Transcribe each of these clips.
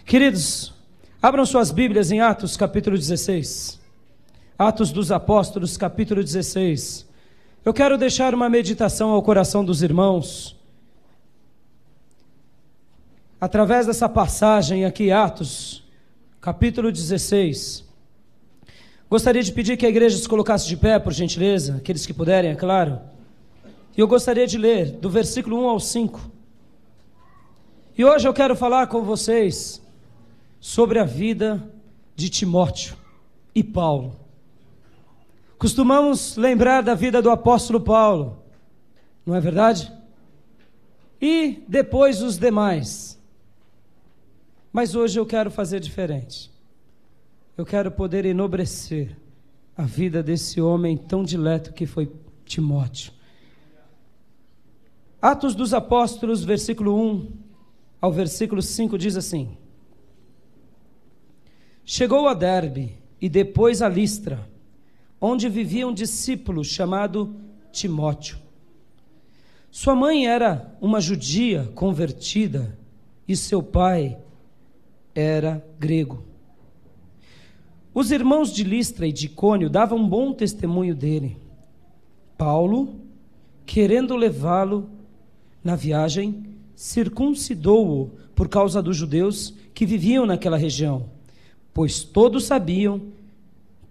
Queridos, abram suas Bíblias em Atos capítulo 16. Atos dos Apóstolos capítulo 16. Eu quero deixar uma meditação ao coração dos irmãos, através dessa passagem aqui, Atos capítulo 16. Gostaria de pedir que a igreja se colocasse de pé, por gentileza, aqueles que puderem, é claro. E eu gostaria de ler do versículo 1 ao 5. E hoje eu quero falar com vocês sobre a vida de Timóteo e Paulo. Costumamos lembrar da vida do apóstolo Paulo, não é verdade? E depois os demais. Mas hoje eu quero fazer diferente. Eu quero poder enobrecer a vida desse homem tão dileto que foi Timóteo. Atos dos Apóstolos, versículo 1 ao versículo 5 diz assim: Chegou a Derbe e depois a Listra, onde vivia um discípulo chamado Timóteo. Sua mãe era uma judia convertida e seu pai era grego. Os irmãos de Listra e de Icônio davam bom testemunho dele. Paulo, querendo levá-lo na viagem, circuncidou-o por causa dos judeus que viviam naquela região, pois todos sabiam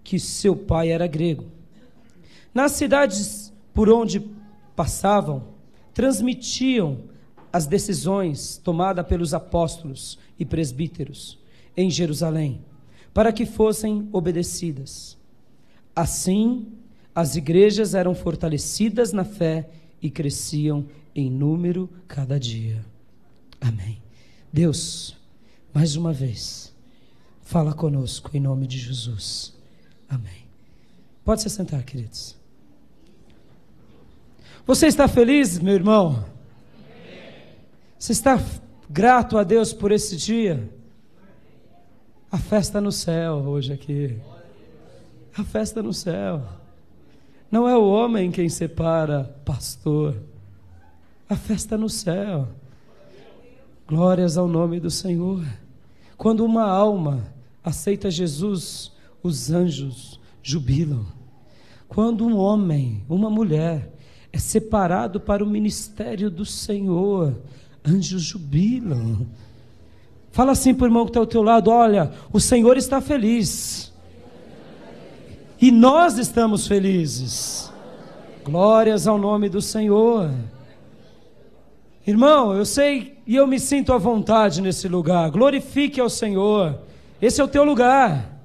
que seu pai era grego. Nas cidades por onde passavam, transmitiam as decisões tomadas pelos apóstolos e presbíteros em Jerusalém, para que fossem obedecidas. Assim, as igrejas eram fortalecidas na fé e cresciam em número cada dia. Amém. Deus, mais uma vez, fala conosco em nome de Jesus. Amém. Pode se sentar, queridos. Você está feliz, meu irmão? Você está grato a Deus por esse dia? A festa no céu hoje aqui. A festa no céu. Não é o homem quem separa pastor. A festa no céu. Glórias ao nome do Senhor. Quando uma alma aceita Jesus, os anjos jubilam. Quando um homem, uma mulher, é separado para o ministério do Senhor, anjos jubilam. Fala assim para o irmão que está ao teu lado: olha, o Senhor está feliz. E nós estamos felizes. Glórias ao nome do Senhor. Irmão, eu sei e eu me sinto à vontade nesse lugar. Glorifique ao Senhor. Esse é o teu lugar.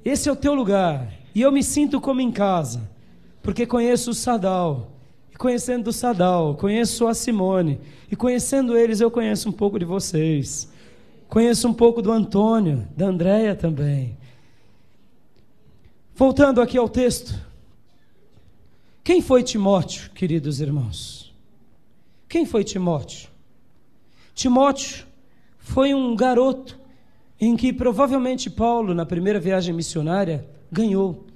Esse é o teu lugar. E eu me sinto como em casa, porque conheço o Sadal. E conhecendo o Sadal, conheço a Simone. E conhecendo eles, eu conheço um pouco de vocês. Conheço um pouco do Antônio, da Andréia também. Voltando aqui ao texto. Quem foi Timóteo, queridos irmãos? Quem foi Timóteo? Timóteo foi um garoto em que provavelmente Paulo, na primeira viagem missionária, ganhou.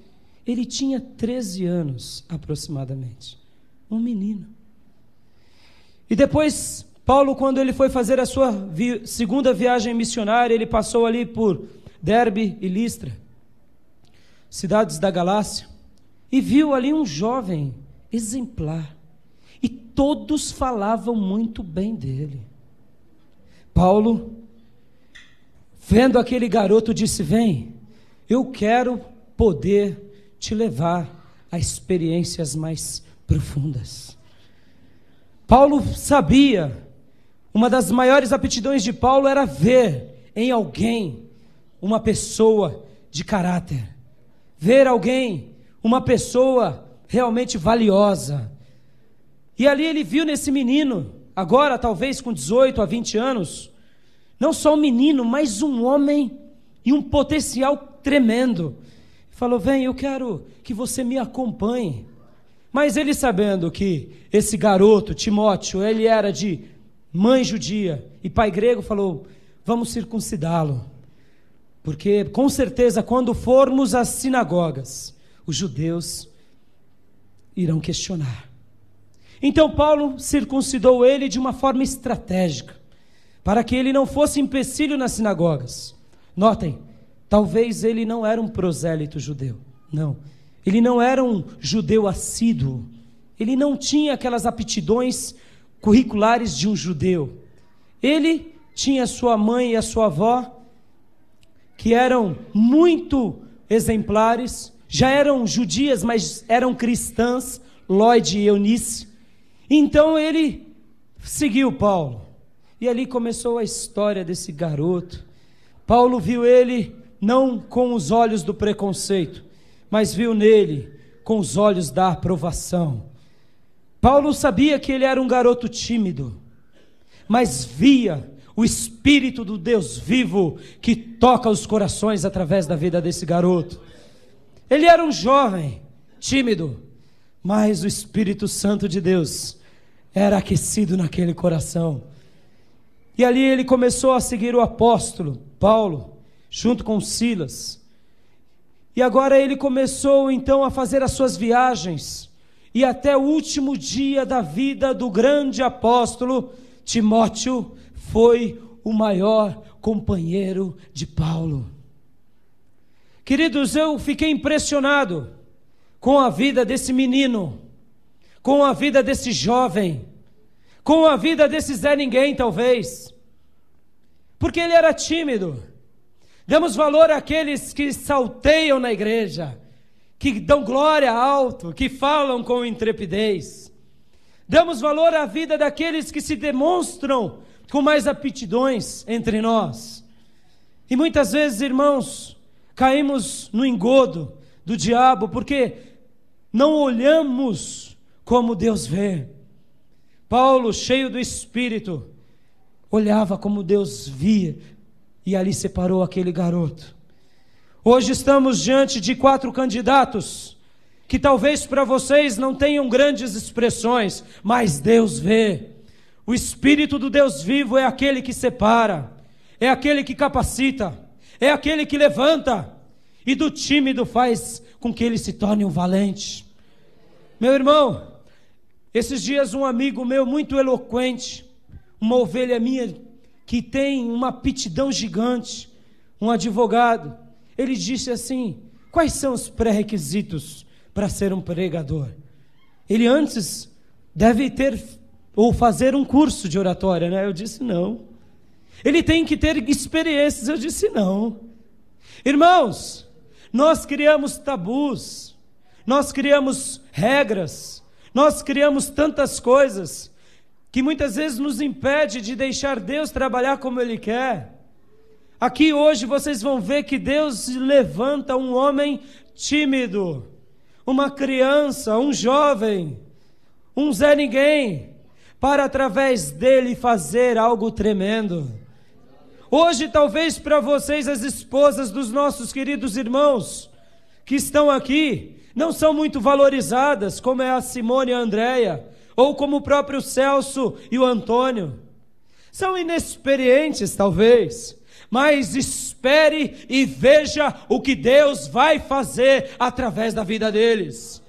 Ele tinha 13 anos aproximadamente. Um menino. E depois, Paulo, quando ele foi fazer a sua segunda viagem missionária, ele passou ali por Derbe e Listra, cidades da Galácia, e viu ali um jovem exemplar. E todos falavam muito bem dele. Paulo, vendo aquele garoto, disse: vem, eu quero poder te levar a experiências mais profundas. Paulo sabia, uma das maiores aptidões de Paulo era ver em alguém uma pessoa de caráter, ver alguém, uma pessoa realmente valiosa. E ali ele viu nesse menino, agora talvez com 18 a 20 anos, não só um menino, mas um homem e um potencial tremendo. Falou: vem, eu quero que você me acompanhe. Mas ele, sabendo que esse garoto, Timóteo, ele era de mãe judia e pai grego, falou: vamos circuncidá-lo. Porque com certeza quando formos às sinagogas, os judeus irão questionar. Então Paulo circuncidou ele de uma forma estratégica, para que ele não fosse empecilho nas sinagogas. Notem, talvez ele não era um prosélito judeu, não. Ele não era um judeu assíduo, ele não tinha aquelas aptidões curriculares de um judeu. Ele tinha sua mãe e a sua avó, que eram muito exemplares, já eram judias, mas eram cristãs, Lloyd e Eunice. Então ele seguiu Paulo, e ali começou a história desse garoto. Paulo viu ele não com os olhos do preconceito, mas viu nele com os olhos da aprovação. Paulo sabia que ele era um garoto tímido, mas via o Espírito do Deus vivo que toca os corações através da vida desse garoto. Ele era um jovem, tímido, mas o Espírito Santo de Deus era aquecido naquele coração. E ali ele começou a seguir o apóstolo Paulo, junto com Silas. E agora ele começou então a fazer as suas viagens, e até o último dia da vida do grande apóstolo, Timóteo foi o maior companheiro de Paulo. Queridos, eu fiquei impressionado com a vida desse menino, com a vida desse jovem, com a vida desse Zé Ninguém, talvez, porque ele era tímido. Damos valor àqueles que salteiam na igreja, que dão glória alto, que falam com intrepidez. Damos valor à vida daqueles que se demonstram com mais aptidões entre nós. E muitas vezes, irmãos, caímos no engodo do diabo, porque não olhamos como Deus vê. Paulo, cheio do Espírito, olhava como Deus via, e ali separou aquele garoto. Hoje estamos diante de 4 candidatos, que talvez para vocês não tenham grandes expressões, mas Deus vê. O Espírito do Deus vivo é aquele que separa, é aquele que capacita, é aquele que levanta, e do tímido faz com que ele se torne um valente. Meu irmão, esses dias um amigo meu muito eloquente, uma ovelha minha que tem uma aptidão gigante, um advogado, ele disse assim: quais são os pré-requisitos para ser um pregador? Ele antes deve ter ou fazer um curso de oratória, né? Eu disse não. Ele tem que ter experiências, eu disse não. Irmãos, nós criamos tabus, nós criamos regras, nós criamos tantas coisas que muitas vezes nos impede de deixar Deus trabalhar como Ele quer. Aqui hoje vocês vão ver que Deus levanta um homem tímido, uma criança, um jovem, um Zé Ninguém, para através dele fazer algo tremendo. Hoje talvez para vocês, as esposas dos nossos queridos irmãos que estão aqui, não são muito valorizadas, como é a Simone e a Andréia, ou como o próprio Celso e o Antônio. São inexperientes talvez, mas espere e veja o que Deus vai fazer através da vida deles.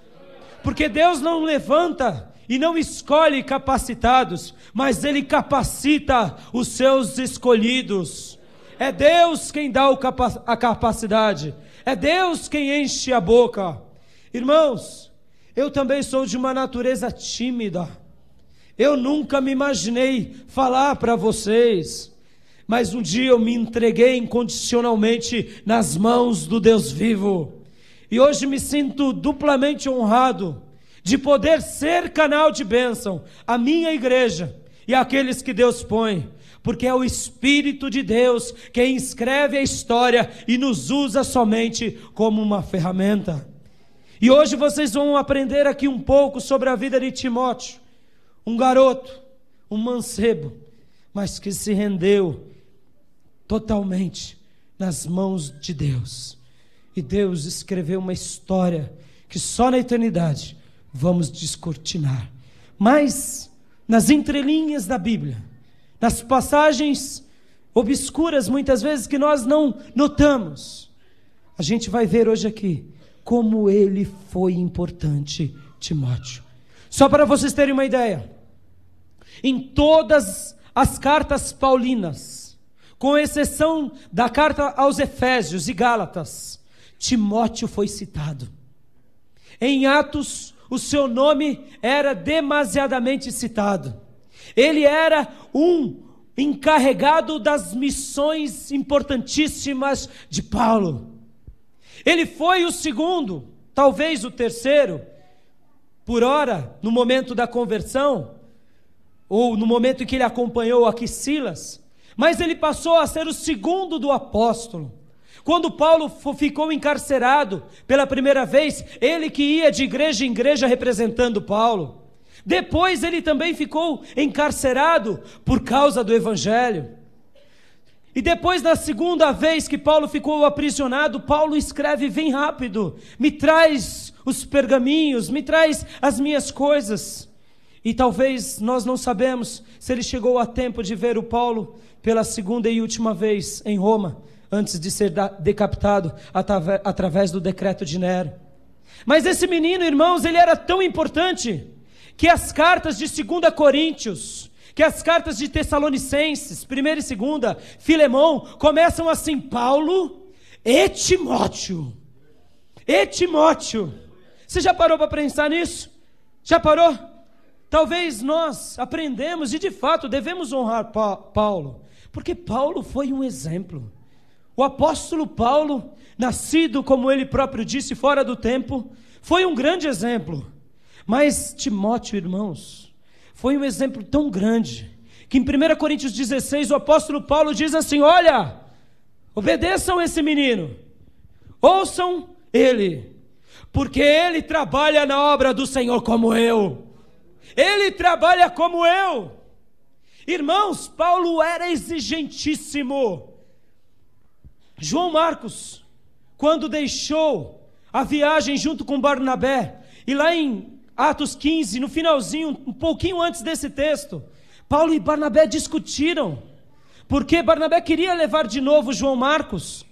Porque Deus não levanta e não escolhe capacitados, mas Ele capacita os seus escolhidos. É Deus quem dá a capacidade, é Deus quem enche a boca. Irmãos, eu também sou de uma natureza tímida. Eu nunca me imaginei falar para vocês, mas um dia eu me entreguei incondicionalmente nas mãos do Deus vivo. E hoje me sinto duplamente honrado de poder ser canal de bênção à minha igreja e àqueles que Deus põe, porque é o Espírito de Deus quem escreve a história e nos usa somente como uma ferramenta. E hoje vocês vão aprender aqui um pouco sobre a vida de Timóteo, um garoto, um mancebo, mas que se rendeu totalmente nas mãos de Deus. E Deus escreveu uma história que só na eternidade vamos descortinar. Mas nas entrelinhas da Bíblia, nas passagens obscuras muitas vezes que nós não notamos, a gente vai ver hoje aqui como ele foi importante, Timóteo. Só para vocês terem uma ideia, em todas as cartas paulinas, com exceção da carta aos Efésios e Gálatas, Timóteo foi citado. Em Atos, o seu nome era demasiadamente citado. Ele era um encarregado das missões importantíssimas de Paulo. Ele foi o segundo, talvez o terceiro, por ora, no momento da conversão, ou no momento em que ele acompanhou aqui Silas, mas ele passou a ser o segundo do apóstolo. Quando Paulo ficou encarcerado pela primeira vez, ele que ia de igreja em igreja representando Paulo. Depois ele também ficou encarcerado por causa do evangelho. E depois, na segunda vez que Paulo ficou aprisionado, Paulo escreve: vem rápido, me traz os pergaminhos, me traz as minhas coisas. E talvez nós não sabemos se ele chegou a tempo de ver o Paulo pela segunda e última vez em Roma, antes de ser decapitado através do decreto de Nero. Mas esse menino, irmãos, ele era tão importante que as cartas de 2 Coríntios, que as cartas de Tessalonicenses, 1 e 2, Filemão, começam assim: Paulo e Timóteo. E Timóteo. Você já parou para pensar nisso? Já parou? Talvez nós aprendemos e de fato devemos honrar Paulo, porque Paulo foi um exemplo. O apóstolo Paulo, nascido, como ele próprio disse, fora do tempo, foi um grande exemplo. Mas Timóteo, irmãos, foi um exemplo tão grande, que em 1 Coríntios 16, o apóstolo Paulo diz assim: olha, obedeçam esse menino, ouçam ele, porque ele trabalha na obra do Senhor como eu. Ele trabalha como eu. Irmãos, Paulo era exigentíssimo. João Marcos, quando deixou a viagem junto com Barnabé, e lá em Atos 15, no finalzinho, um pouquinho antes desse texto, Paulo e Barnabé discutiram, porque Barnabé queria levar de novo João Marcos,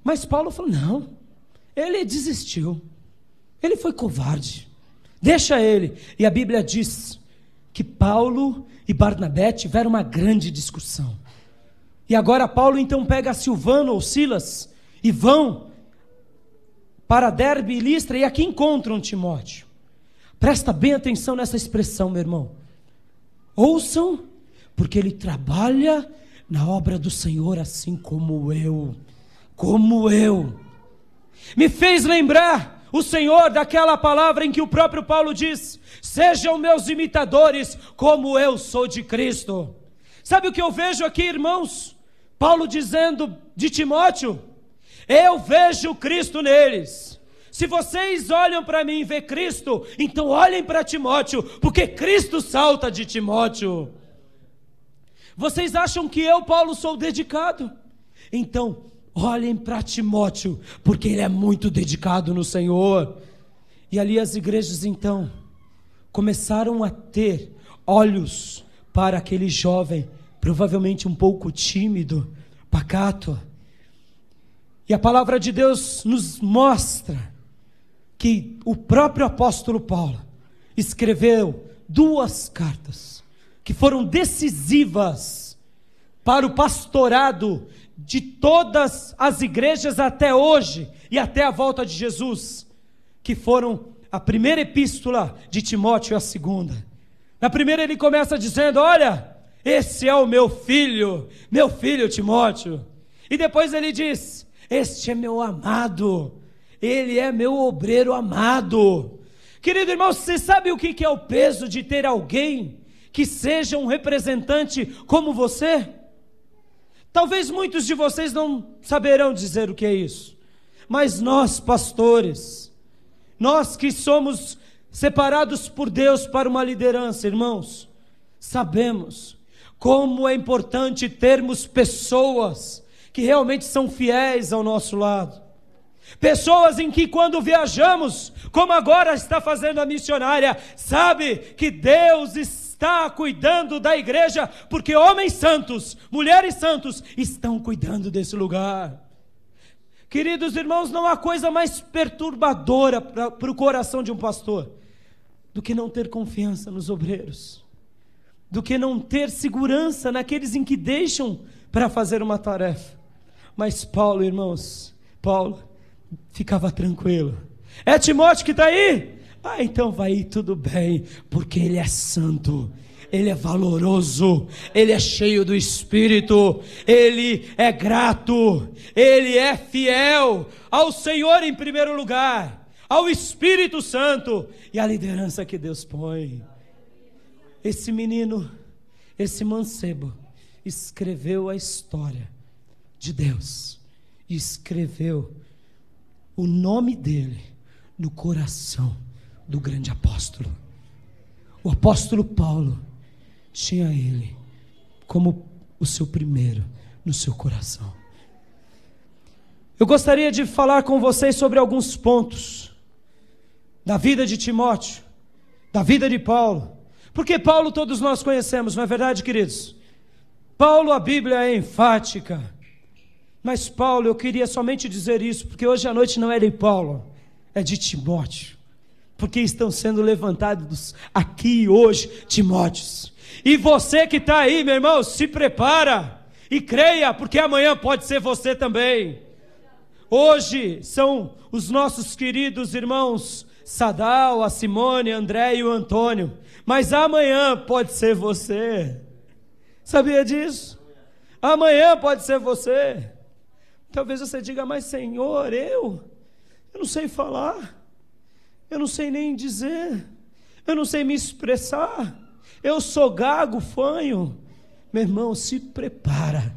mas Paulo falou: não, ele desistiu, ele foi covarde, deixa ele. E a Bíblia diz que Paulo e Barnabé tiveram uma grande discussão. E agora Paulo então pega Silvano ou Silas e vão para Derbe e Listra, e aqui encontram Timóteo. Presta bem atenção nessa expressão, meu irmão. Ouçam, porque ele trabalha na obra do Senhor assim como eu. Como eu. Me fez lembrar o Senhor daquela palavra em que o próprio Paulo diz: sejam meus imitadores como eu sou de Cristo. Sabe o que eu vejo aqui, irmãos? Paulo dizendo de Timóteo: eu vejo Cristo neles. Se vocês olham para mim e vê Cristo, então olhem para Timóteo, porque Cristo salta de Timóteo. Vocês acham que eu, Paulo, sou dedicado? Então olhem para Timóteo, porque ele é muito dedicado no Senhor. E ali as igrejas então começaram a ter olhos para aquele jovem, provavelmente um pouco tímido, pacato. E a palavra de Deus nos mostra que o próprio apóstolo Paulo escreveu 2 cartas que foram decisivas para o pastorado de todas as igrejas até hoje e até a volta de Jesus, que foram a primeira epístola de Timóteo e a segunda. Na primeira ele começa dizendo: olha, esse é o meu filho Timóteo. E depois ele diz: este é meu amado, ele é meu obreiro amado. Querido irmão, você sabe o que é o peso de ter alguém que seja um representante como você? Talvez muitos de vocês não saberão dizer o que é isso, mas nós pastores, nós que somos separados por Deus para uma liderança, irmãos, sabemos como é importante termos pessoas que realmente são fiéis ao nosso lado. Pessoas em que quando viajamos, como agora está fazendo a missionária, sabe que Deus está cuidando da igreja, porque homens santos, mulheres santos estão cuidando desse lugar. Queridos irmãos, não há coisa mais perturbadora para o coração de um pastor do que não ter confiança nos obreiros, do que não ter segurança naqueles em que deixam para fazer uma tarefa. Mas Paulo, irmãos, Paulo ficava tranquilo. É Timóteo que está aí? Ah, então vai ir tudo bem, porque ele é santo, ele é valoroso, ele é cheio do Espírito, ele é grato, ele é fiel ao Senhor em primeiro lugar, ao Espírito Santo e à liderança que Deus põe. Esse menino, esse mancebo, escreveu a história de Deus, e escreveu o nome dele no coração do grande apóstolo. O apóstolo Paulo tinha ele como o seu primeiro no seu coração. Eu gostaria de falar com vocês sobre alguns pontos da vida de Timóteo, da vida de Paulo, porque Paulo todos nós conhecemos, não é verdade, queridos? Paulo, a Bíblia é enfática, mas Paulo, eu queria somente dizer isso, porque hoje à noite não é de Paulo, é de Timóteo, porque estão sendo levantados aqui hoje Timóteos, e você que está aí, meu irmão, se prepara e creia, porque amanhã pode ser você também. Hoje são os nossos queridos irmãos Sadal, a Simone, a André e o Antônio, mas amanhã pode ser você. Sabia disso? Amanhã pode ser você. Talvez você diga, mas Senhor, eu não sei falar, eu não sei nem dizer, eu não sei me expressar, eu sou gago, fanho. Meu irmão, se prepara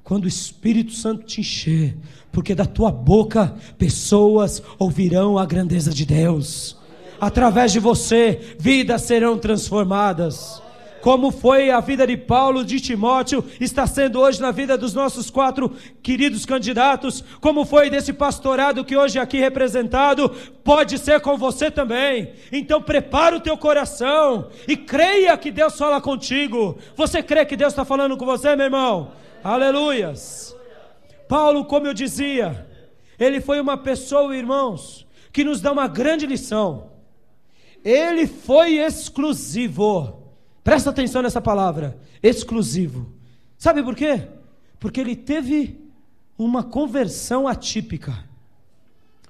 quando o Espírito Santo te encher, porque da tua boca pessoas ouvirão a grandeza de Deus. Através de você, vidas serão transformadas. Como foi a vida de Paulo, de Timóteo, está sendo hoje na vida dos nossos 4 queridos candidatos, como foi desse pastorado que hoje é aqui representado, pode ser com você também. Então prepara o teu coração e creia que Deus fala contigo. Você crê que Deus está falando com você, meu irmão? Aleluias. Paulo, como eu dizia, ele foi uma pessoa, irmãos, que nos dá uma grande lição. Ele foi exclusivo. Presta atenção nessa palavra, exclusivo. Sabe por quê? Porque ele teve uma conversão atípica.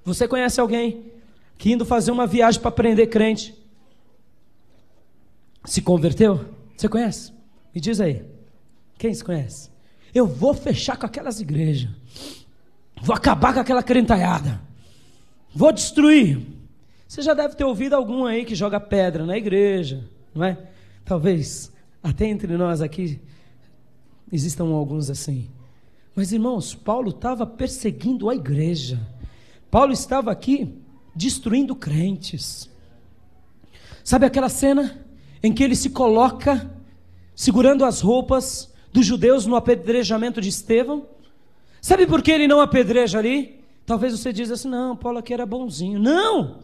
Você conhece alguém que indo fazer uma viagem para prender crente, se converteu? Você conhece? Me diz aí. Quem se conhece? Eu vou fechar com aquelas igrejas. Vou acabar com aquela crentaiada. Vou destruir. Você já deve ter ouvido algum aí que joga pedra na igreja, não é? Talvez até entre nós aqui existam alguns assim. Mas irmãos, Paulo estava perseguindo a igreja. Paulo estava aqui destruindo crentes. Sabe aquela cena em que ele se coloca segurando as roupas dos judeus no apedrejamento de Estevão? Sabe por que ele não apedreja ali? Talvez você diz assim, não, Paulo aqui era bonzinho. Não!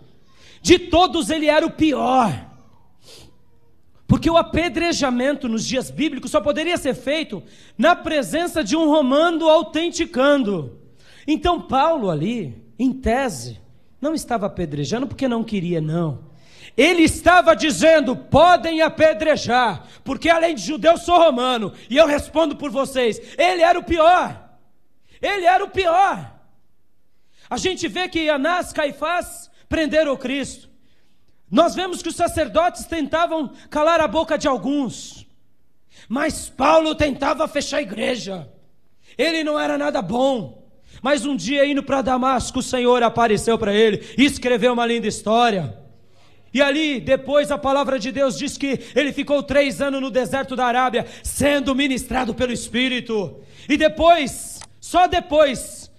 De todos ele era o pior. Porque o apedrejamento nos dias bíblicos só poderia ser feito na presença de um romano autenticando. Então Paulo ali, em tese, não estava apedrejando porque não queria, não. Ele estava dizendo, podem apedrejar, porque além de judeu sou romano, e eu respondo por vocês. Ele era o pior. Ele era o pior. A gente vê que Anás, Caifás prenderam Cristo. Nós vemos que os sacerdotes tentavam calar a boca de alguns, mas Paulo tentava fechar a igreja. Ele não era nada bom, mas um dia indo para Damasco, o Senhor apareceu para ele e escreveu uma linda história. E ali depois a palavra de Deus diz que ele ficou 3 anos no deserto da Arábia, sendo ministrado pelo Espírito. E depois, só depois,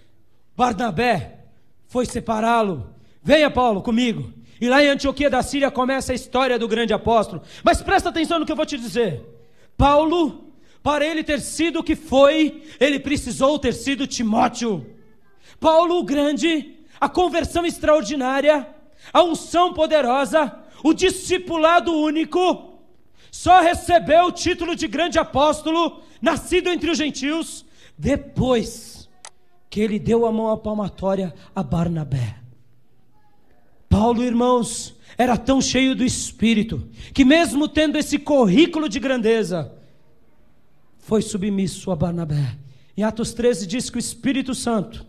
Barnabé foi separá-lo. Venha Paulo comigo. E lá em Antioquia da Síria começa a história do grande apóstolo. Mas presta atenção no que eu vou te dizer. Paulo, para ele ter sido o que foi, ele precisou ter sido Timóteo. Paulo o grande, a conversão extraordinária, a unção poderosa, o discipulado único, só recebeu o título de grande apóstolo, nascido entre os gentios, depois que ele deu a mão à palmatória a Barnabé. Paulo, irmãos, era tão cheio do Espírito, que mesmo tendo esse currículo de grandeza, foi submisso a Barnabé. Em Atos 13 diz que o Espírito Santo,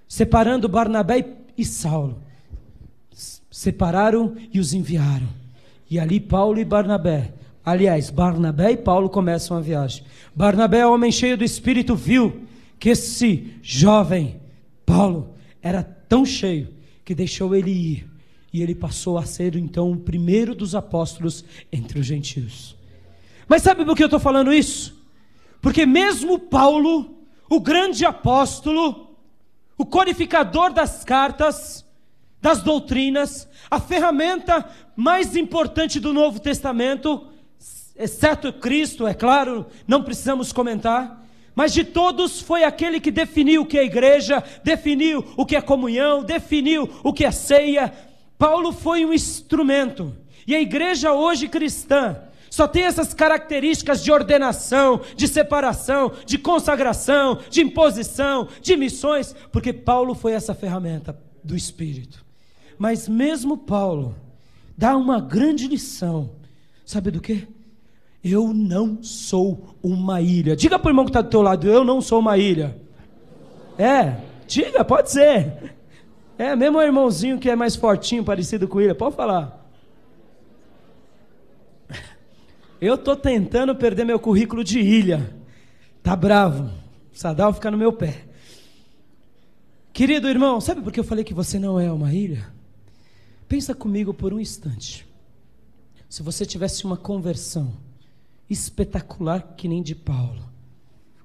separando Barnabé e Saulo, separaram e os enviaram. E ali Paulo e Barnabé, aliás, Barnabé e Paulo começam a viagem. Barnabé, homem cheio do Espírito, viu que esse jovem Paulo era tão cheio que deixou ele ir. E ele passou a ser então o primeiro dos apóstolos entre os gentios. Mas sabe por que eu estou falando isso? Porque mesmo Paulo, o grande apóstolo, o codificador das cartas, das doutrinas, a ferramenta mais importante do Novo Testamento, exceto Cristo, é claro, não precisamos comentar, mas de todos foi aquele que definiu o que é igreja, definiu o que é comunhão, definiu o que é ceia. Paulo foi um instrumento, e a igreja hoje cristã só tem essas características de ordenação, de separação, de consagração, de imposição, de missões, porque Paulo foi essa ferramenta do Espírito. Mas mesmo Paulo dá uma grande lição, sabe do quê? Eu não sou uma ilha. Diga para o irmão que está do teu lado, eu não sou uma ilha. Diga, pode ser. Mesmo o irmãozinho que é mais fortinho, parecido com ilha, pode falar. Eu estou tentando perder meu currículo de ilha. Tá bravo. O Sadal fica no meu pé. Querido irmão, sabe por que eu falei que você não é uma ilha? Pensa comigo por um instante. Se você tivesse uma conversão espetacular que nem de Paulo,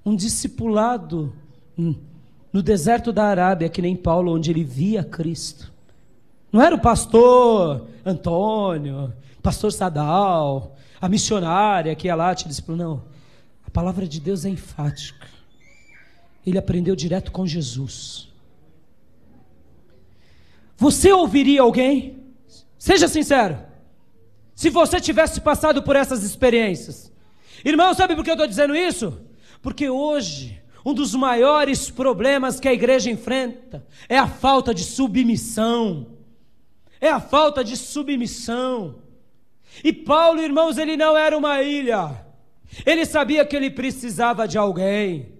um discipulado no deserto da Arábia que nem Paulo, onde ele via Cristo. Não era o pastor Antônio, pastor Sadal, a missionária que ia lá te discipular, não. A palavra de Deus é enfática. Ele aprendeu direto com Jesus. Você ouviria alguém? Seja sincero. Se você tivesse passado por essas experiências. Irmão, sabe por que eu estou dizendo isso? Porque hoje, um dos maiores problemas que a igreja enfrenta é a falta de submissão. É a falta de submissão. E Paulo, irmãos, ele não era uma ilha. Ele sabia que ele precisava de alguém.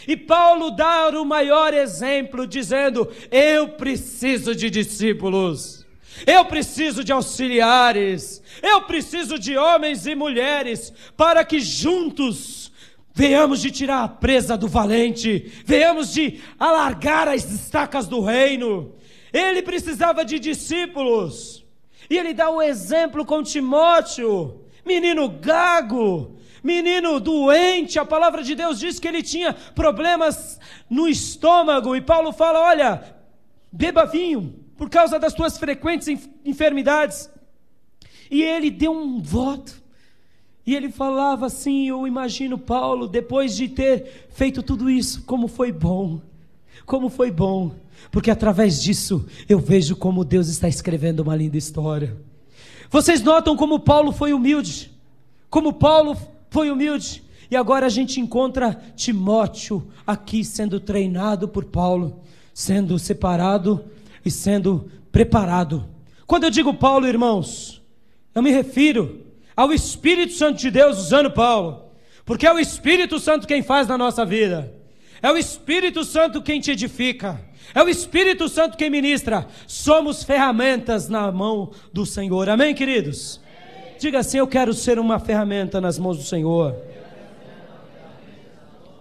E Paulo dá o maior exemplo, dizendo: eu preciso de discípulos, eu preciso de auxiliares, eu preciso de homens e mulheres, para que juntos venhamos de tirar a presa do valente, venhamos de alargar as estacas do reino. Ele precisava de discípulos, e ele dá um exemplo com Timóteo, menino gago, menino doente. A palavra de Deus diz que ele tinha problemas no estômago, e Paulo fala: olha, beba vinho, por causa das tuas frequentes enfermidades. E ele deu um voto, e ele falava assim, eu imagino Paulo, depois de ter feito tudo isso, como foi bom, porque através disso, eu vejo como Deus está escrevendo uma linda história. Vocês notam como Paulo foi humilde, e agora a gente encontra Timóteo aqui sendo treinado por Paulo, sendo separado e sendo preparado. Quando eu digo Paulo, irmãos, eu me refiro ao Espírito Santo de Deus usando Paulo, porque é o Espírito Santo quem faz na nossa vida, é o Espírito Santo quem te edifica, é o Espírito Santo quem ministra. Somos ferramentas na mão do Senhor, amém, queridos? Diga assim: eu quero ser uma ferramenta nas mãos do Senhor.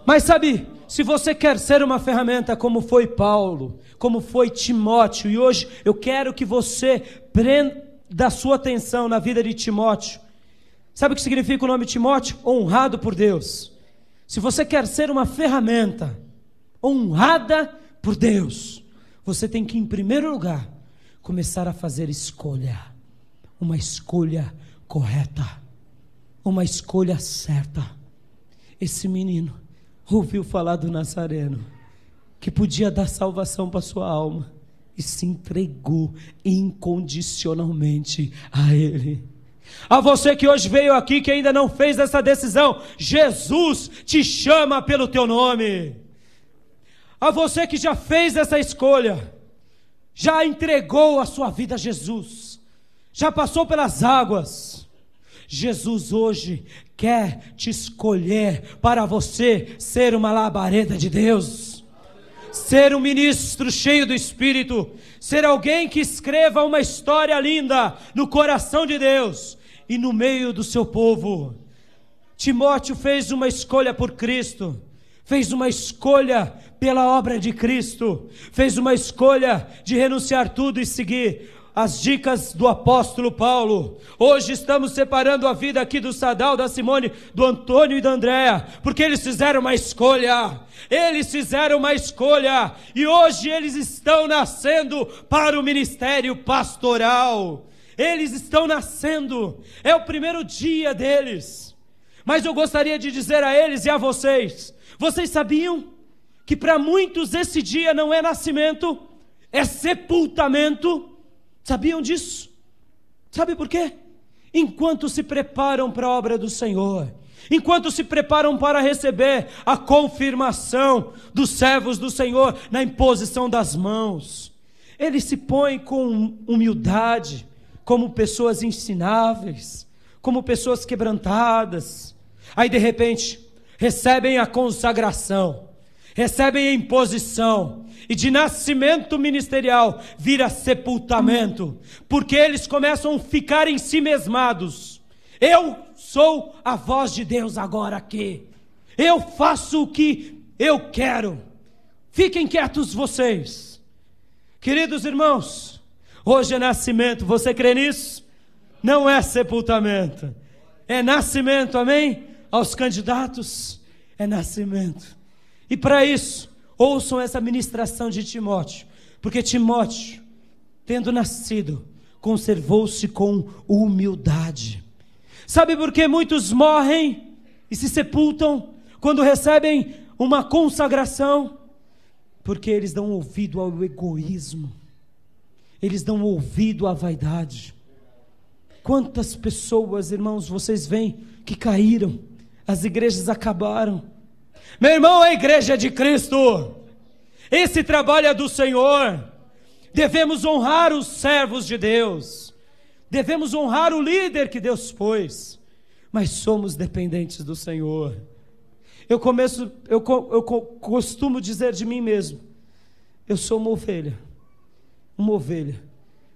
Mas sabe, se você quer ser uma ferramenta como foi Paulo, como foi Timóteo, e hoje eu quero que você prenda a sua atenção na vida de Timóteo. Sabe o que significa o nome Timóteo? Honrado por Deus. Se você quer ser uma ferramenta honrada por Deus, você tem que, em primeiro lugar, começar a fazer escolha. Uma escolha correta, uma escolha certa. Esse menino ouviu falar do Nazareno, que podia dar salvação para sua alma, e se entregou incondicionalmente a Ele. A você que hoje veio aqui, que ainda não fez essa decisão, Jesus te chama pelo teu nome. A você que já fez essa escolha, já entregou a sua vida a Jesus, já passou pelas águas. Jesus hoje quer te escolher para você ser uma labareda de Deus, ser um ministro cheio do Espírito, ser alguém que escreva uma história linda no coração de Deus e no meio do seu povo. Timóteo fez uma escolha por Cristo, fez uma escolha pela obra de Cristo, fez uma escolha de renunciar tudo e seguir as dicas do apóstolo Paulo. Hoje estamos separando a vida aqui do Sadal, da Simone, do Antônio e da Andréa, porque eles fizeram uma escolha. Eles fizeram uma escolha e hoje eles estão nascendo para o ministério pastoral. Eles estão nascendo, é o primeiro dia deles. Mas eu gostaria de dizer a eles e a vocês: vocês sabiam que para muitos esse dia não é nascimento, é sepultamento? Sabiam disso? Sabe por quê? Enquanto se preparam para a obra do Senhor, enquanto se preparam para receber a confirmação dos servos do Senhor na imposição das mãos, eles se põem com humildade, como pessoas ensináveis, como pessoas quebrantadas. Aí de repente recebem a consagração, recebem a imposição, e de nascimento ministerial vira sepultamento, porque eles começam a ficar em si mesmados. Eu sou a voz de Deus agora aqui, eu faço o que eu quero. Fiquem quietos vocês. Queridos irmãos, hoje é nascimento, você crê nisso? Não é sepultamento, é nascimento, amém? Aos candidatos, é nascimento. E para isso, ouçam essa ministração de Timóteo, porque Timóteo, tendo nascido, conservou-se com humildade. Sabe por que muitos morrem e se sepultam quando recebem uma consagração? Porque eles dão ouvido ao egoísmo, eles dão ouvido à vaidade. Quantas pessoas, irmãos, vocês veem que caíram, as igrejas acabaram. Meu irmão, a igreja é de Cristo, esse trabalho é do Senhor. Devemos honrar os servos de Deus, devemos honrar o líder que Deus pôs, mas somos dependentes do Senhor. Eu costumo dizer de mim mesmo: eu sou uma ovelha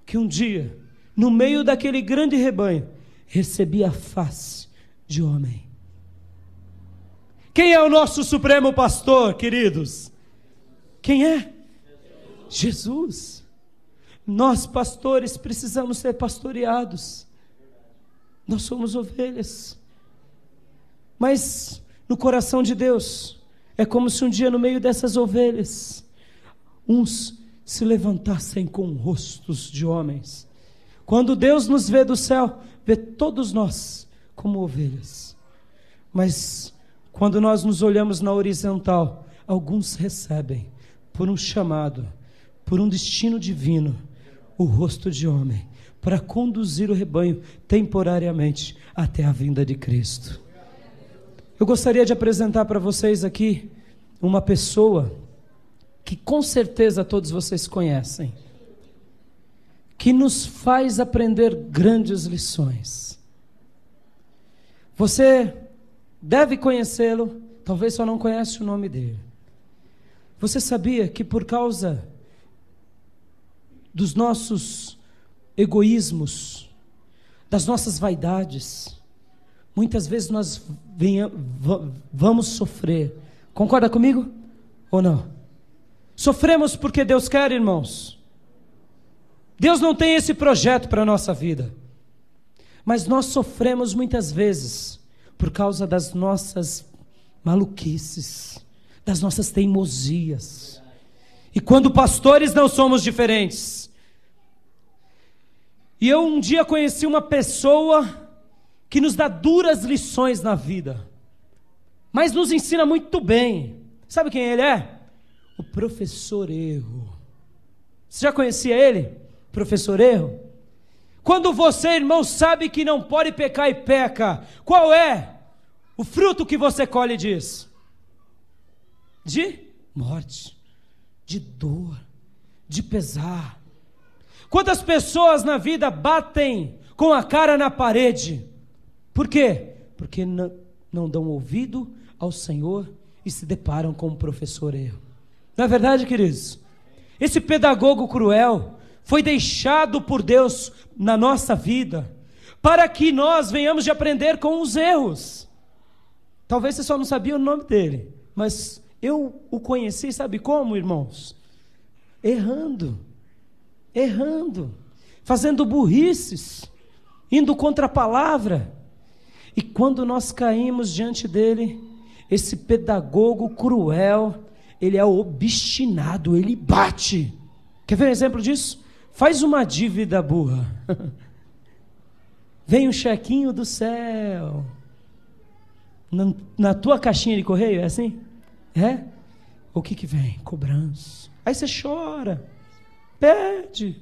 que um dia, no meio daquele grande rebanho, recebi a face de homem. Quem é o nosso supremo pastor, queridos? Quem é? Jesus. Nós, pastores, precisamos ser pastoreados. Nós somos ovelhas. Mas no coração de Deus, é como se um dia no meio dessas ovelhas, uns se levantassem com rostos de homens. Quando Deus nos vê do céu, vê todos nós como ovelhas. Mas quando nós nos olhamos na horizontal, alguns recebem, por um chamado, por um destino divino, o rosto de homem, para conduzir o rebanho temporariamente até a vinda de Cristo. Eu gostaria de apresentar para vocês aqui uma pessoa que com certeza todos vocês conhecem, que nos faz aprender grandes lições. Você deve conhecê-lo, talvez só não conhece o nome dele. Você sabia que por causa dos nossos egoísmos, das nossas vaidades, muitas vezes nós vamos sofrer? Concorda comigo ou não? Sofremos porque Deus quer, irmãos. Deus não tem esse projeto para a nossa vida, mas nós sofremos muitas vezes por causa das nossas maluquices, das nossas teimosias. E quando pastores não somos diferentes. E eu um dia conheci uma pessoa que nos dá duras lições na vida, mas nos ensina muito bem. Sabe quem ele é? O professor Erro. Você já conhecia ele? Professor Erro? Quando você, irmão, sabe que não pode pecar e peca, qual é o fruto que você colhe disso? De morte, de dor, de pesar. Quantas pessoas na vida batem com a cara na parede? Por quê? Porque não dão ouvido ao Senhor e se deparam com um professor erro. Não é verdade, queridos? Esse pedagogo cruel foi deixado por Deus na nossa vida para que nós venhamos de aprender com os erros. Talvez você só não sabia o nome dele, mas eu o conheci, sabe como, irmãos? Errando, fazendo burrices, indo contra a palavra. E quando nós caímos diante dele, esse pedagogo cruel, ele é obstinado, ele bate. Quer ver um exemplo disso? Faz uma dívida burra. Vem um chequinho do céu. Na tua caixinha de correio, é assim? É? O que vem? Cobrança. Aí você chora, pede.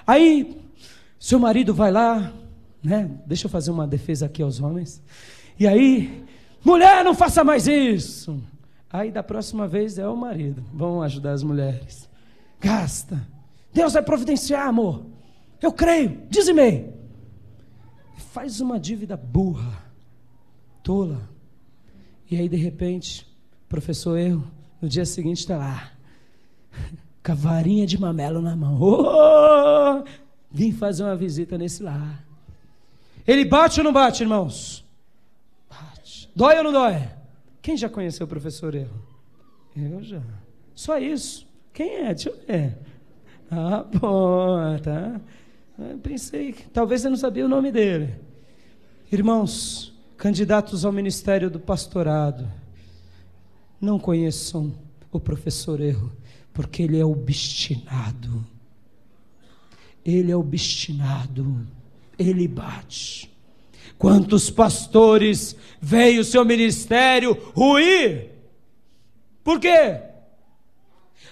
Aí seu marido vai lá, né? Deixa eu fazer uma defesa aqui aos homens. E aí, mulher, não faça mais isso. Aí da próxima vez é o marido. Vamos ajudar as mulheres. Gasta. Deus vai providenciar, amor. Eu creio, dizimei. Faz uma dívida burra, tola. E aí de repente, professor erro, no dia seguinte está lá, com a varinha de mamelo na mão. Oh, vim fazer uma visita nesse lar. Ele bate ou não bate, irmãos? Bate. Dói ou não dói? Quem já conheceu o professor erro? Eu já. Só isso. Quem é? Deixa eu ver. Ah, bom, tá. Eu pensei que talvez você não sabia o nome dele. Irmãos, candidatos ao ministério do pastorado, não conheçam o professor erro, porque ele é obstinado. Ele é obstinado. Ele bate. Quantos pastores veem o seu ministério ruir? Por quê?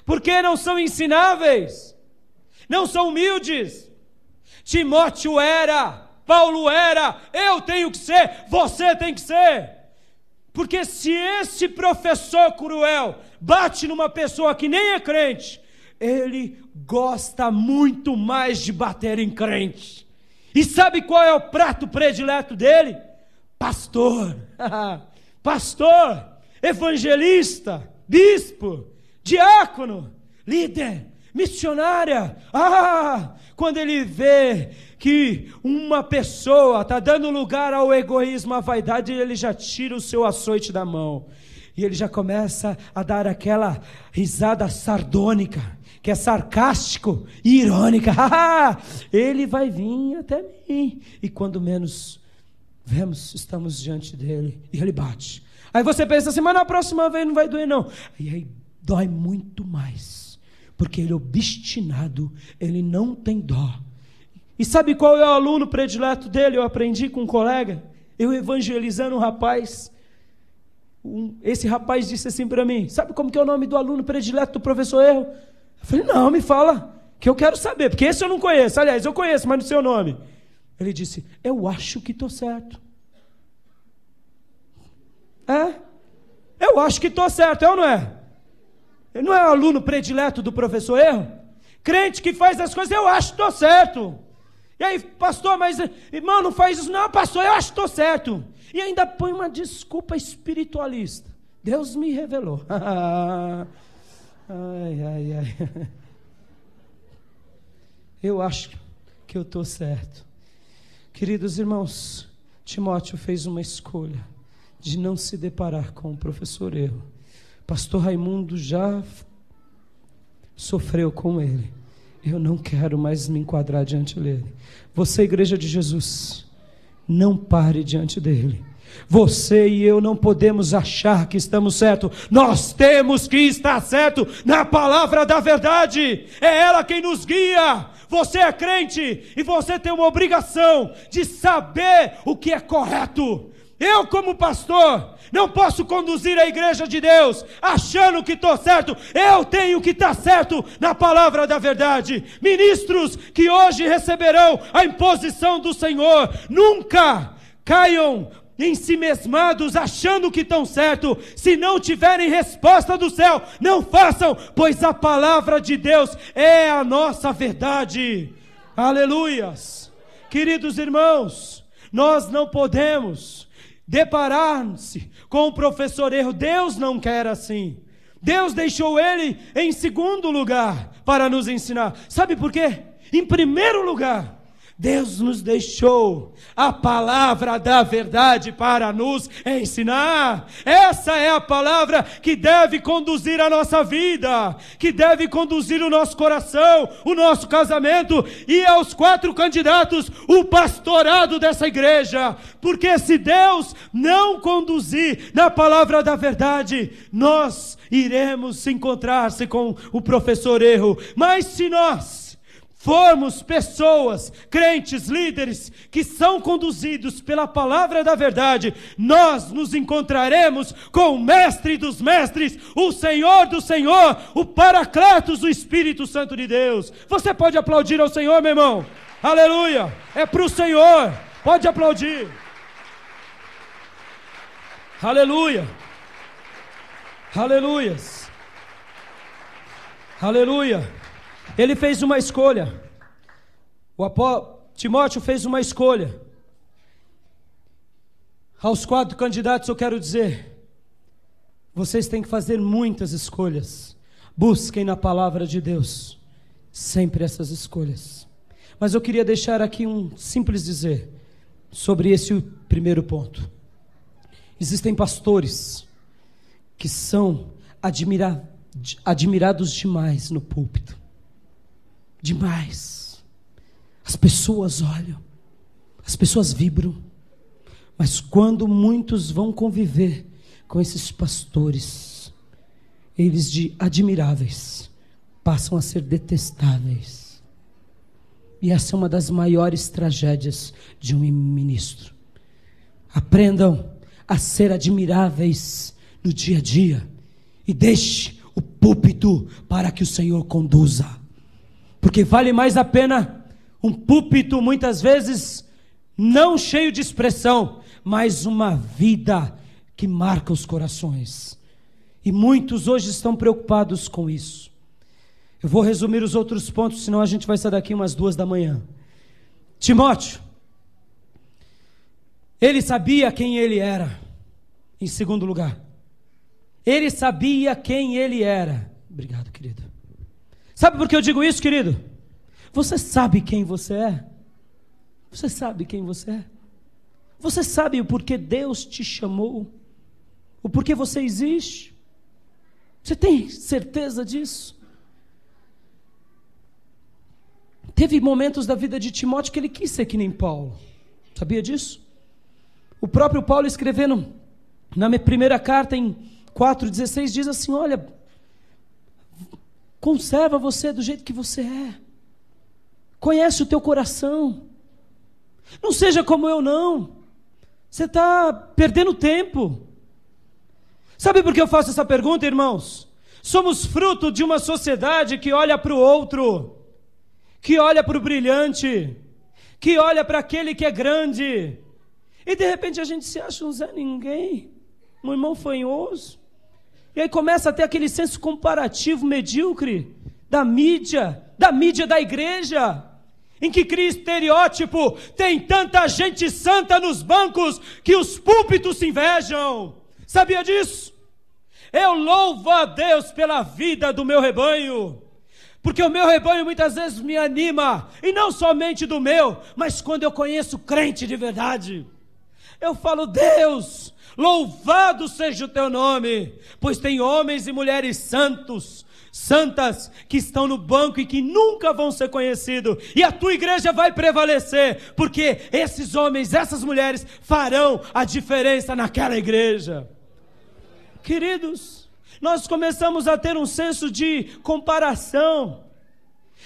Porque não são ensináveis, não são humildes. Timóteo era, Paulo era, eu tenho que ser, você tem que ser. Porque se esse professor cruel bate numa pessoa que nem é crente, ele gosta muito mais de bater em crente. E sabe qual é o prato predileto dele? Pastor, pastor, evangelista, bispo, diácono, líder, missionária. Quando ele vê que uma pessoa está dando lugar ao egoísmo, à vaidade, ele já tira o seu açoite da mão. E ele já começa a dar aquela risada sardônica, que é sarcástico e irônica. Ele vai vir até mim. E quando menos vemos, estamos diante dele e ele bate. Aí você pensa assim, mas na próxima vez não vai doer não. E aí dói muito mais, porque ele é obstinado, ele não tem dó. E sabe qual é o aluno predileto dele? Eu aprendi com um colega, eu evangelizando um rapaz. Esse rapaz disse assim para mim, sabe como que é o nome do aluno predileto do professor erro? Eu falei, não, me fala, que eu quero saber, porque esse eu não conheço. Aliás, eu conheço, mas não sei o nome. Ele disse, eu acho que estou certo. Eu acho que estou certo, é ou não é? Ele não é o aluno predileto do professor erro? Crente que faz as coisas, eu acho que estou certo. E aí, pastor, mas irmão, não faz isso. Não, pastor, eu acho que estou certo. E ainda põe uma desculpa espiritualista. Deus me revelou. Ai. Eu acho que eu estou certo. Queridos irmãos, Timóteo fez uma escolha de não se deparar com o professor erro. Pastor Raimundo já sofreu com ele. Eu não quero mais me enquadrar diante dele. Você, igreja de Jesus, não pare diante dele. Você e eu não podemos achar que estamos certos. Nós temos que estar certo na palavra da verdade. É ela quem nos guia. Você é crente e você tem uma obrigação de saber o que é correto. Eu, como pastor, não posso conduzir a igreja de Deus achando que estou certo. Eu tenho que estar certo na palavra da verdade. Ministros que hoje receberão a imposição do Senhor, nunca caiam ensimesmados, achando que estão certo. Se não tiverem resposta do céu, não façam, pois a palavra de Deus é a nossa verdade. Aleluias. Queridos irmãos, nós não podemos deparar-se com o professor erro. Deus não quer assim. Deus deixou ele em segundo lugar para nos ensinar. Sabe por quê? Em primeiro lugar, Deus nos deixou a palavra da verdade para nos ensinar. Essa é a palavra que deve conduzir a nossa vida, que deve conduzir o nosso coração, o nosso casamento e aos 4 candidatos, o pastorado dessa igreja. Porque se Deus não conduzir na palavra da verdade, nós iremos encontrar-se com o professor erro. Mas se nós formos pessoas, crentes, líderes, que são conduzidos pela palavra da verdade, nós nos encontraremos com o mestre dos mestres, o Senhor do Senhor, o Paracletos, o Espírito Santo de Deus. Você pode aplaudir ao Senhor, meu irmão? Aleluia! É para o Senhor, pode aplaudir. Aleluia! Aleluias! Aleluia! Ele fez uma escolha. Timóteo fez uma escolha. Aos 4 candidatos eu quero dizer: vocês têm que fazer muitas escolhas. Busquem na palavra de Deus sempre essas escolhas. Mas eu queria deixar aqui um simples dizer sobre esse primeiro ponto. Existem pastores que são admirados demais no púlpito. Demais. As pessoas olham, as pessoas vibram, mas quando muitos vão conviver com esses pastores, eles de admiráveis passam a ser detestáveis. E essa é uma das maiores tragédias de um ministro. Aprendam a ser admiráveis no dia a dia e deixe o púlpito para que o Senhor conduza. Porque vale mais a pena um púlpito muitas vezes não cheio de expressão, mas uma vida que marca os corações. E muitos hoje estão preocupados com isso. Eu vou resumir os outros pontos, senão a gente vai sair daqui umas 2 da manhã. Timóteo, ele sabia quem ele era, em segundo lugar. Ele sabia quem ele era. Obrigado, querido. Sabe por que eu digo isso, querido? Você sabe quem você é? Você sabe quem você é? Você sabe o porquê Deus te chamou? O porquê você existe? Você tem certeza disso? Teve momentos da vida de Timóteo que ele quis ser que nem Paulo. Sabia disso? O próprio Paulo, escrevendo na minha primeira carta em 4,16, diz assim: olha, conserva você do jeito que você é. Conhece o teu coração. Não seja como eu, não. Você está perdendo tempo. Sabe por que eu faço essa pergunta, irmãos? Somos fruto de uma sociedade que olha para o outro, que olha para o brilhante, que olha para aquele que é grande. E de repente a gente se acha um Zé Ninguém, um irmão fanhoso. E aí começa a ter aquele senso comparativo medíocre da mídia da igreja, em que cria estereótipo. Tem tanta gente santa nos bancos que os púlpitos se invejam. Sabia disso? Eu louvo a Deus pela vida do meu rebanho, porque o meu rebanho muitas vezes me anima, e não somente do meu, mas quando eu conheço crente de verdade, eu falo: Deus, louvado seja o teu nome, pois tem homens e mulheres santas que estão no banco e que nunca vão ser conhecidos, e a tua igreja vai prevalecer, porque esses homens, essas mulheres farão a diferença naquela igreja. Queridos, nós começamos a ter um senso de comparação.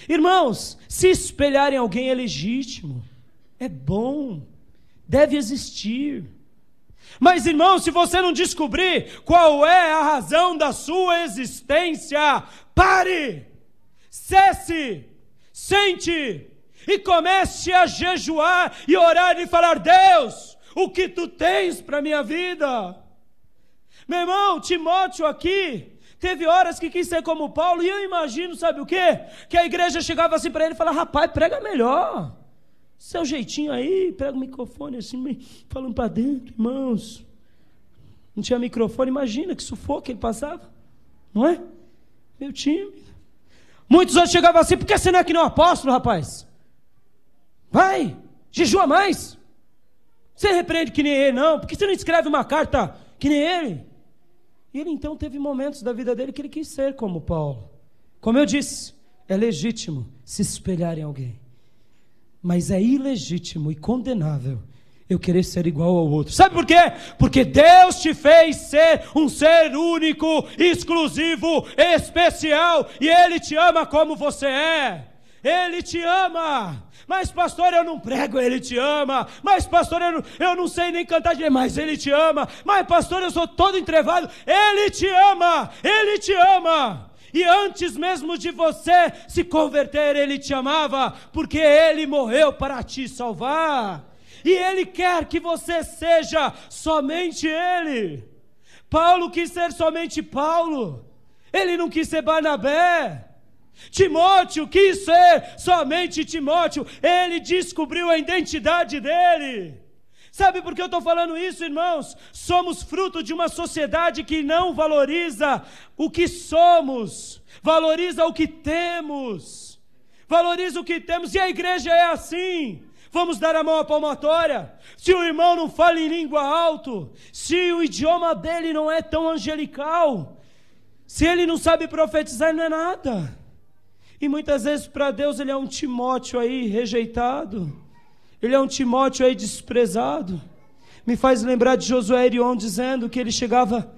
Irmãos, se espelhar em alguém é legítimo, é bom, deve existir. Mas, irmão, se você não descobrir qual é a razão da sua existência, pare, cesse, sente e comece a jejuar e orar e falar: Deus, o que tu tens para a minha vida. Meu irmão, Timóteo aqui teve horas que quis ser como Paulo, e eu imagino, sabe o quê? Que a igreja chegava assim para ele e falava: rapaz, prega melhor, seu jeitinho aí, pega o microfone assim, falando para dentro, irmãos. Não tinha microfone, imagina que sufoco que ele passava, não é? Meio tímido. Muitos outros chegavam assim: por que você não é que nem um apóstolo, rapaz? Vai, jejua mais. Você repreende que nem ele, não? Por que você não escreve uma carta que nem ele? E ele então teve momentos da vida dele que ele quis ser como Paulo. Como eu disse, é legítimo se espelhar em alguém, mas é ilegítimo e condenável eu querer ser igual ao outro. Sabe por quê? Porque Deus te fez ser um ser único, exclusivo, especial, e Ele te ama como você é. Ele te ama. Mas pastor, eu não prego, Ele te ama. Mas pastor, eu não sei nem cantar direito, mas Ele te ama. Mas pastor, eu sou todo entrevado, Ele te ama. Ele te ama. E antes mesmo de você se converter, Ele te amava, porque Ele morreu para te salvar. E Ele quer que você seja somente Ele. Paulo quis ser somente Paulo. Ele não quis ser Barnabé. Timóteo quis ser somente Timóteo. Ele descobriu a identidade dele. Sabe por que eu estou falando isso, irmãos? Somos fruto de uma sociedade que não valoriza o que somos, valoriza o que temos. Valoriza o que temos, e a igreja é assim. Vamos dar a mão à palmatória. Se o irmão não fala em língua alto, se o idioma dele não é tão angelical, se ele não sabe profetizar, não é nada. E muitas vezes para Deus ele é um Timóteo aí rejeitado, ele é um Timóteo aí desprezado. Me faz lembrar de Josué Erion dizendo que ele chegava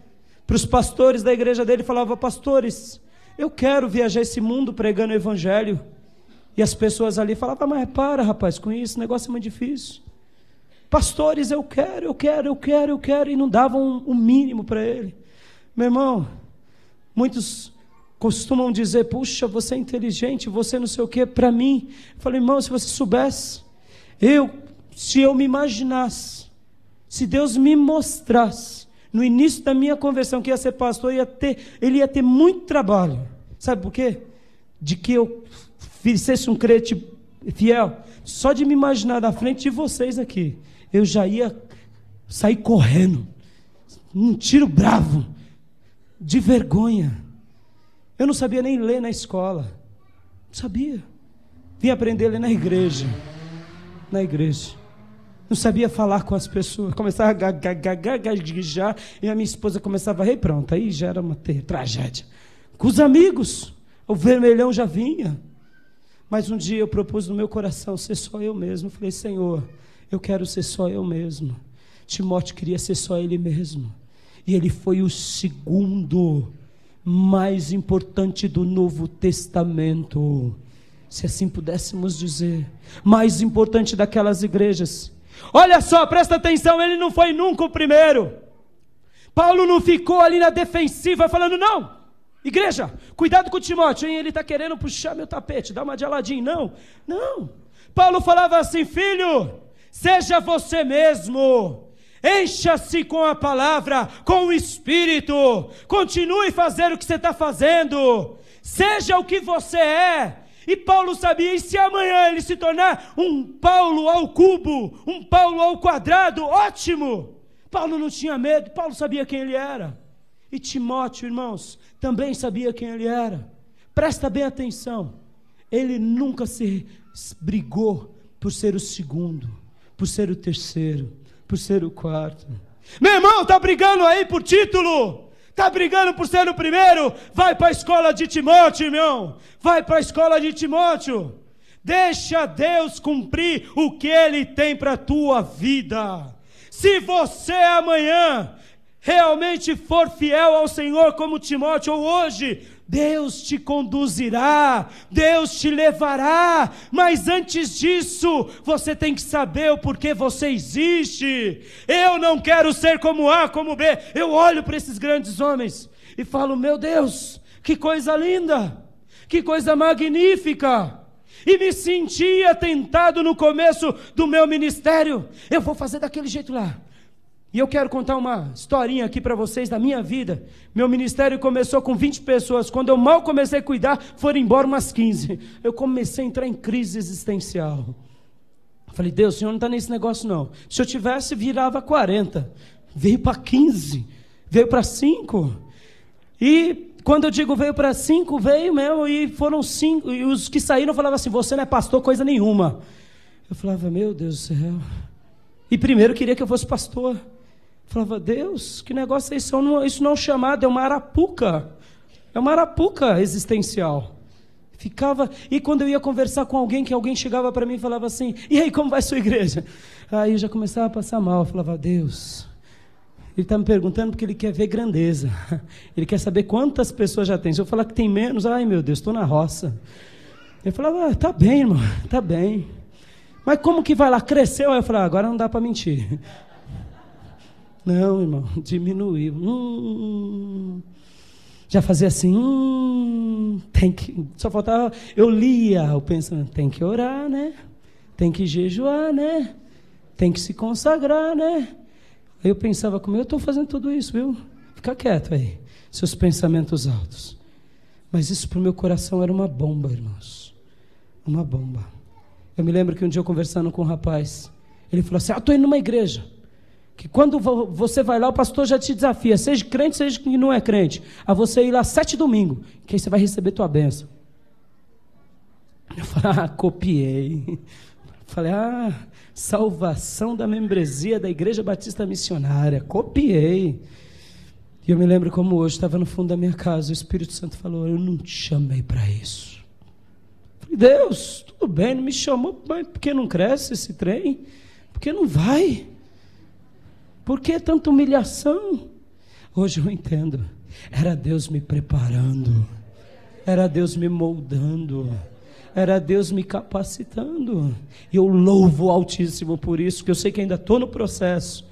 para os pastores da igreja dele e falava: pastores, eu quero viajar esse mundo pregando o evangelho. E as pessoas ali falavam: mas para, rapaz, com isso, o negócio é muito difícil. Pastores, eu quero, e não davam o mínimo para ele. Meu irmão, muitos costumam dizer: puxa, você é inteligente, você não sei o quê. Para mim, eu falei: irmão, se você soubesse, se eu me imaginasse, se Deus me mostrasse, no início da minha conversão, que ia ser pastor, ele ia ter muito trabalho. Sabe por quê? De que eu fosse um crente fiel. Só de me imaginar na frente de vocês aqui, eu já ia sair correndo, um tiro bravo, de vergonha. Eu não sabia nem ler na escola, não sabia. Vim aprender a ler na igreja. Não sabia falar com as pessoas, começava a gaguejar, e a minha esposa começava a rir, pronto, aí já era uma tragédia. Com os amigos, o vermelhão já vinha. Mas um dia eu propus no meu coração ser só eu mesmo. Eu falei: Senhor, eu quero ser só eu mesmo. Timóteo queria ser só ele mesmo. E ele foi o segundo mais importante do Novo Testamento, se assim pudéssemos dizer, mais importante daquelas igrejas. Olha só, presta atenção, ele não foi nunca o primeiro. Paulo não ficou ali na defensiva falando: não, igreja, cuidado com o Timóteo, hein? Ele está querendo puxar meu tapete, dar uma de Aladim. Não. Paulo falava assim: filho, seja você mesmo, encha-se com a palavra, com o Espírito, continue fazendo o que você está fazendo, seja o que você é. E Paulo sabia, e se amanhã ele se tornar um Paulo ao cubo, um Paulo ao quadrado, ótimo. Paulo não tinha medo, Paulo sabia quem ele era. E Timóteo, irmãos, também sabia quem ele era. Presta bem atenção, ele nunca se brigou por ser o segundo, por ser o terceiro, por ser o quarto. Meu irmão, está brigando aí por título? Está brigando por ser o primeiro? Vai para a escola de Timóteo, irmão. Vai para a escola de Timóteo. Deixa Deus cumprir o que Ele tem para a tua vida. Se você amanhã realmente for fiel ao Senhor como Timóteo, ou hoje, Deus te conduzirá, Deus te levará, mas antes disso, você tem que saber o porquê você existe. Eu não quero ser como A, como B. Eu olho para esses grandes homens e falo: meu Deus, que coisa linda, que coisa magnífica. e me sentia tentado no começo do meu ministério. Eu vou fazer daquele jeito lá. E eu quero contar uma historinha aqui para vocês da minha vida. Meu ministério começou com 20 pessoas. Quando eu mal comecei a cuidar, foram embora umas 15. Eu comecei a entrar em crise existencial. Falei, Deus, o Senhor não está nesse negócio não. Se eu tivesse, virava 40. Veio para 15. Veio para 5. E quando eu digo veio para 5, veio mesmo. E foram 5. E os que saíram falavam assim, você não é pastor coisa nenhuma. Eu falava, meu Deus do céu. E primeiro queria que eu fosse pastor. Falava, Deus, que negócio é isso? Isso não é um chamado, é uma arapuca. É uma arapuca existencial. Ficava, e quando eu ia conversar com alguém, que alguém chegava para mim e falava assim, e aí, como vai a sua igreja? Aí eu já começava a passar mal. Eu falava, Deus, ele está me perguntando porque ele quer ver grandeza. Ele quer saber quantas pessoas já tem. Se eu falar que tem menos, ai meu Deus, estou na roça. Eu falava, tá bem, irmão, tá bem. Mas como que vai lá? Cresceu? Aí eu falava, agora não dá para mentir. Não, irmão, diminuiu. Já fazia assim, tem que... Só faltava, eu lia, eu pensando, tem que orar, né? Tem que jejuar, né? Tem que se consagrar, né? Aí eu pensava comigo, eu estou fazendo tudo isso, viu? Fica quieto aí, seus pensamentos altos. Mas isso para o meu coração era uma bomba, irmãos. Uma bomba. Eu me lembro que um dia eu conversando com um rapaz, ele falou assim, estou indo numa igreja. Que quando você vai lá, o pastor já te desafia, seja crente, seja que não é crente, a você ir lá 7 domingos, que aí você vai receber tua bênção. Eu falei, copiei. Falei, salvação da membresia da Igreja Batista Missionária, copiei. E eu me lembro como hoje, estava no fundo da minha casa, o Espírito Santo falou, eu não te chamei para isso. Falei, Deus, tudo bem, não me chamou, mas por que não cresce esse trem? Por que não vai? Por que tanta humilhação? Hoje eu entendo. Era Deus me preparando. Era Deus me moldando. Era Deus me capacitando. E eu louvo o Altíssimo por isso, porque eu sei que ainda estou no processo.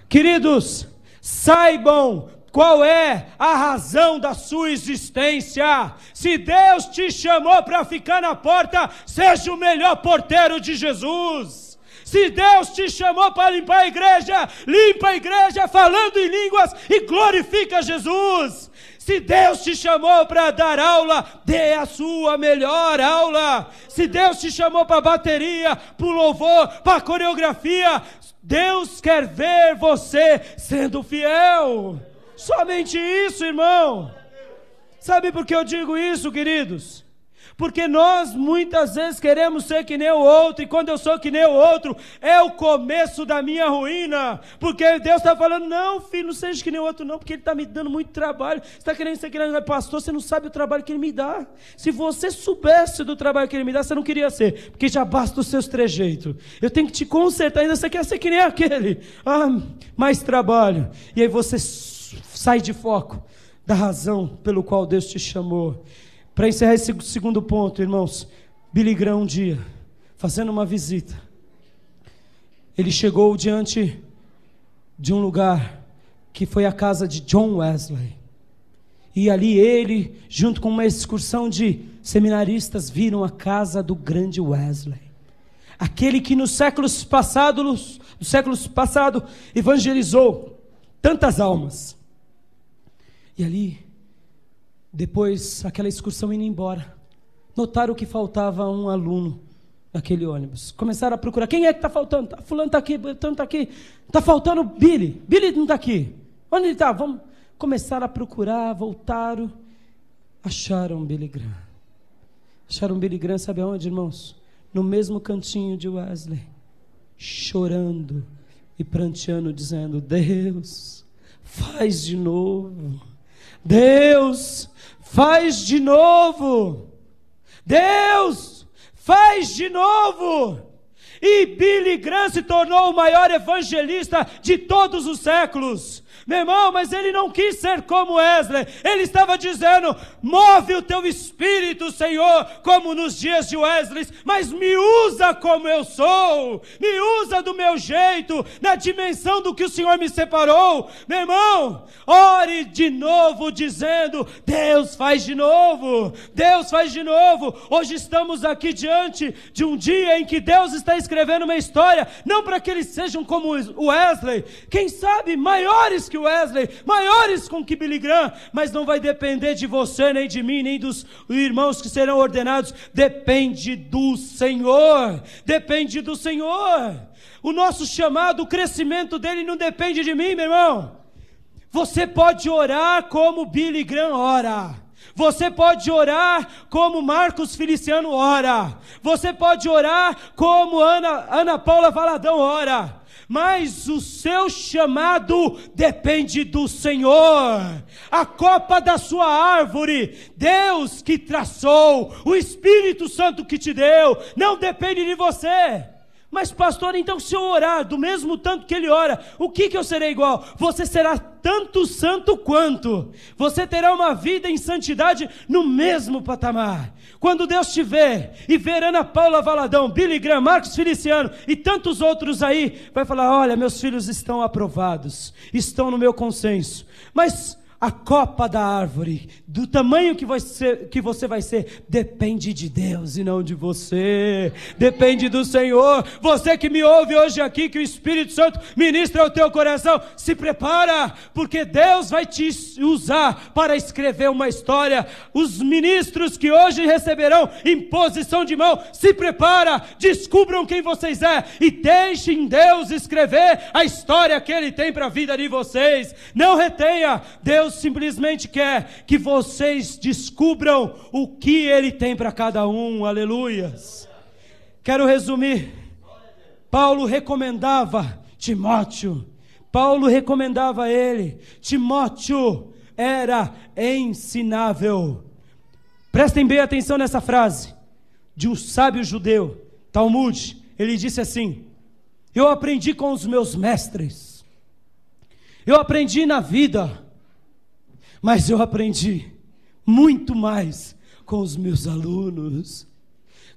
Queridos, saibam qual é a razão da sua existência. Se Deus te chamou para ficar na porta, seja o melhor porteiro de Jesus. Se Deus te chamou para limpar a igreja, limpa a igreja falando em línguas e glorifica Jesus. Se Deus te chamou para dar aula, dê a sua melhor aula. Se Deus te chamou para bateria, para o louvor, para a coreografia, Deus quer ver você sendo fiel. Somente isso, irmão. Sabe por que eu digo isso, queridos? Porque nós muitas vezes queremos ser que nem o outro, e quando eu sou que nem o outro, é o começo da minha ruína, porque Deus está falando, não filho, não seja que nem o outro não, porque Ele está me dando muito trabalho, você está querendo ser que nem pastor, você não sabe o trabalho que Ele me dá. Se você soubesse do trabalho que Ele me dá, você não queria ser, porque já basta os seus trejeitos, eu tenho que te consertar, ainda você quer ser que nem aquele, mais trabalho, e aí você sai de foco da razão pelo qual Deus te chamou. Para encerrar esse segundo ponto, irmãos, Billy Graham um dia, fazendo uma visita, ele chegou diante de um lugar que foi a casa de John Wesley, e ali ele, junto com uma excursão de seminaristas, viram a casa do grande Wesley, aquele que nos séculos passados evangelizou tantas almas. E ali, depois, aquela excursão indo embora, notaram que faltava um aluno naquele ônibus. Começaram a procurar, quem é que está faltando? Fulano está aqui, fulano está aqui. Está faltando Billy. Billy não está aqui. Onde ele está? Vamos. Começaram a procurar, voltaram. Acharam Billy Graham. Acharam Billy Graham, sabe aonde, irmãos? No mesmo cantinho de Wesley. Chorando e pranteando, dizendo, Deus, faz de novo. Deus, faz de novo. Deus, faz de novo. E Billy Graham se tornou o maior evangelista de todos os séculos. Meu irmão, mas ele não quis ser como Wesley. Ele estava dizendo: move o teu espírito, Senhor, como nos dias de Wesley, mas me usa como eu sou, me usa do meu jeito, na dimensão do que o Senhor me separou. Meu irmão, ore de novo dizendo: Deus faz de novo, Deus faz de novo. Hoje estamos aqui diante de um dia em que Deus está escrevendo uma história, não para que eles sejam como o Wesley, quem sabe maiores que Wesley, maiores com que Billy Graham, mas não vai depender de você, nem de mim, nem dos irmãos que serão ordenados. Depende do Senhor, depende do Senhor. O nosso chamado, o crescimento dele não depende de mim, meu irmão. Você pode orar como Billy Graham ora, você pode orar como Marcos Feliciano ora, você pode orar como Ana Paula Valadão ora, mas o seu chamado depende do Senhor. A copa da sua árvore, Deus que traçou, o Espírito Santo que te deu, não depende de você. Mas pastor, então se eu orar do mesmo tanto que ele ora, o que eu serei igual? Você será tanto santo quanto. Você terá uma vida em santidade no mesmo patamar. Quando Deus te ver e ver Ana Paula Valadão, Billy Graham, Marcos Feliciano e tantos outros aí, vai falar: olha, meus filhos estão aprovados, estão no meu consenso. Mas a copa da árvore, do tamanho que você vai ser, depende de Deus e não de você, depende do Senhor. Você que me ouve hoje aqui, que o Espírito Santo ministra ao teu coração, se prepara, porque Deus vai te usar para escrever uma história. Os ministros que hoje receberão imposição de mão, se prepara, descubram quem vocês é e deixem Deus escrever a história que Ele tem para a vida de vocês. Não retenha, Deus simplesmente quer que vocês descubram o que Ele tem para cada um. Aleluias. Quero resumir. Paulo recomendava Timóteo. Paulo recomendava ele. Timóteo era ensinável. Prestem bem atenção nessa frase de um sábio judeu, Talmud. Ele disse assim: eu aprendi com os meus mestres, eu aprendi na vida, mas eu aprendi muito mais com os meus alunos.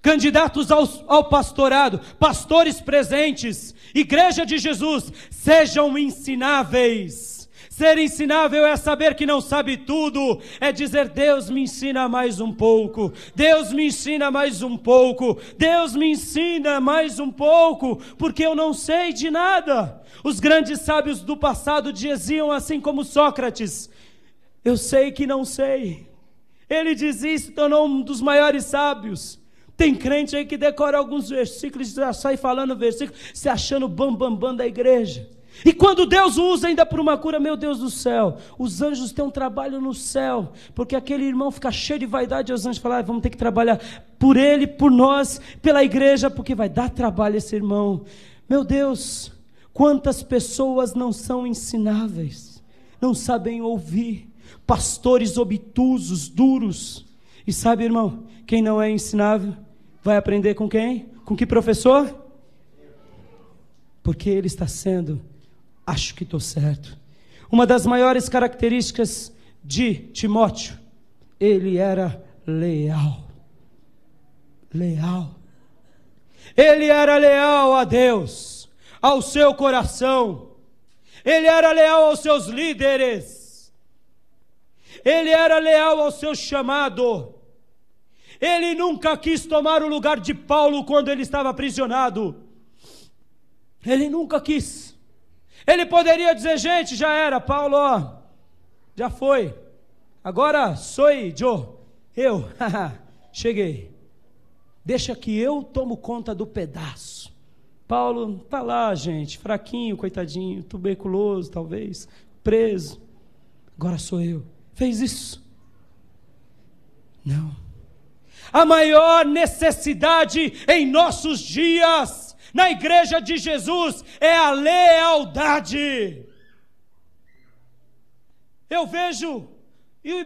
Candidatos ao pastorado, pastores presentes, Igreja de Jesus, sejam ensináveis. Ser ensinável é saber que não sabe tudo, é dizer: Deus me ensina mais um pouco, Deus me ensina mais um pouco, Deus me ensina mais um pouco, porque eu não sei de nada. Os grandes sábios do passado diziam assim como Sócrates: eu sei que não sei. Ele dizia isso, tornou um dos maiores sábios. Tem crente aí que decora alguns versículos e já sai falando versículos, se achando bam da igreja. E quando Deus usa ainda por uma cura, meu Deus do céu, os anjos têm um trabalho no céu, porque aquele irmão fica cheio de vaidade, e os anjos falam: vamos ter que trabalhar por ele, por nós, pela igreja, porque vai dar trabalho esse irmão. Meu Deus, quantas pessoas não são ensináveis, não sabem ouvir, pastores obtusos, duros. E sabe, irmão, quem não é ensinável, vai aprender com quem? Com que professor? Porque ele está sendo... acho que estou certo. Uma das maiores características de Timóteo, ele era leal. Leal. Ele era leal a Deus, ao seu coração. Ele era leal aos seus líderes. Ele era leal ao seu chamado. Ele nunca quis tomar o lugar de Paulo quando ele estava aprisionado. Ele nunca quis. Ele poderia dizer: gente, já era, Paulo, ó, já foi, agora sou eu, cheguei, deixa que eu tomo conta do pedaço. Paulo está lá, gente, fraquinho, coitadinho, tuberculoso talvez, preso, agora sou eu. Fez isso? Não. A maior necessidade em nossos dias, na igreja de Jesus, é a lealdade. Eu vejo e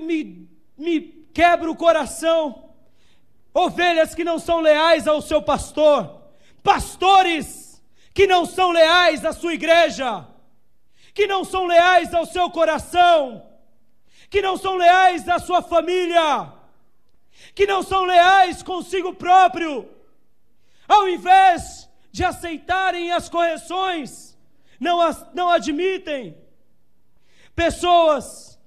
me quebra o coração, ovelhas que não são leais ao seu pastor, pastores que não são leais à sua igreja, que não são leais ao seu coração, que não são leais à sua família, que não são leais consigo próprio, ao invés de aceitarem as correções, não admitem. Pessoas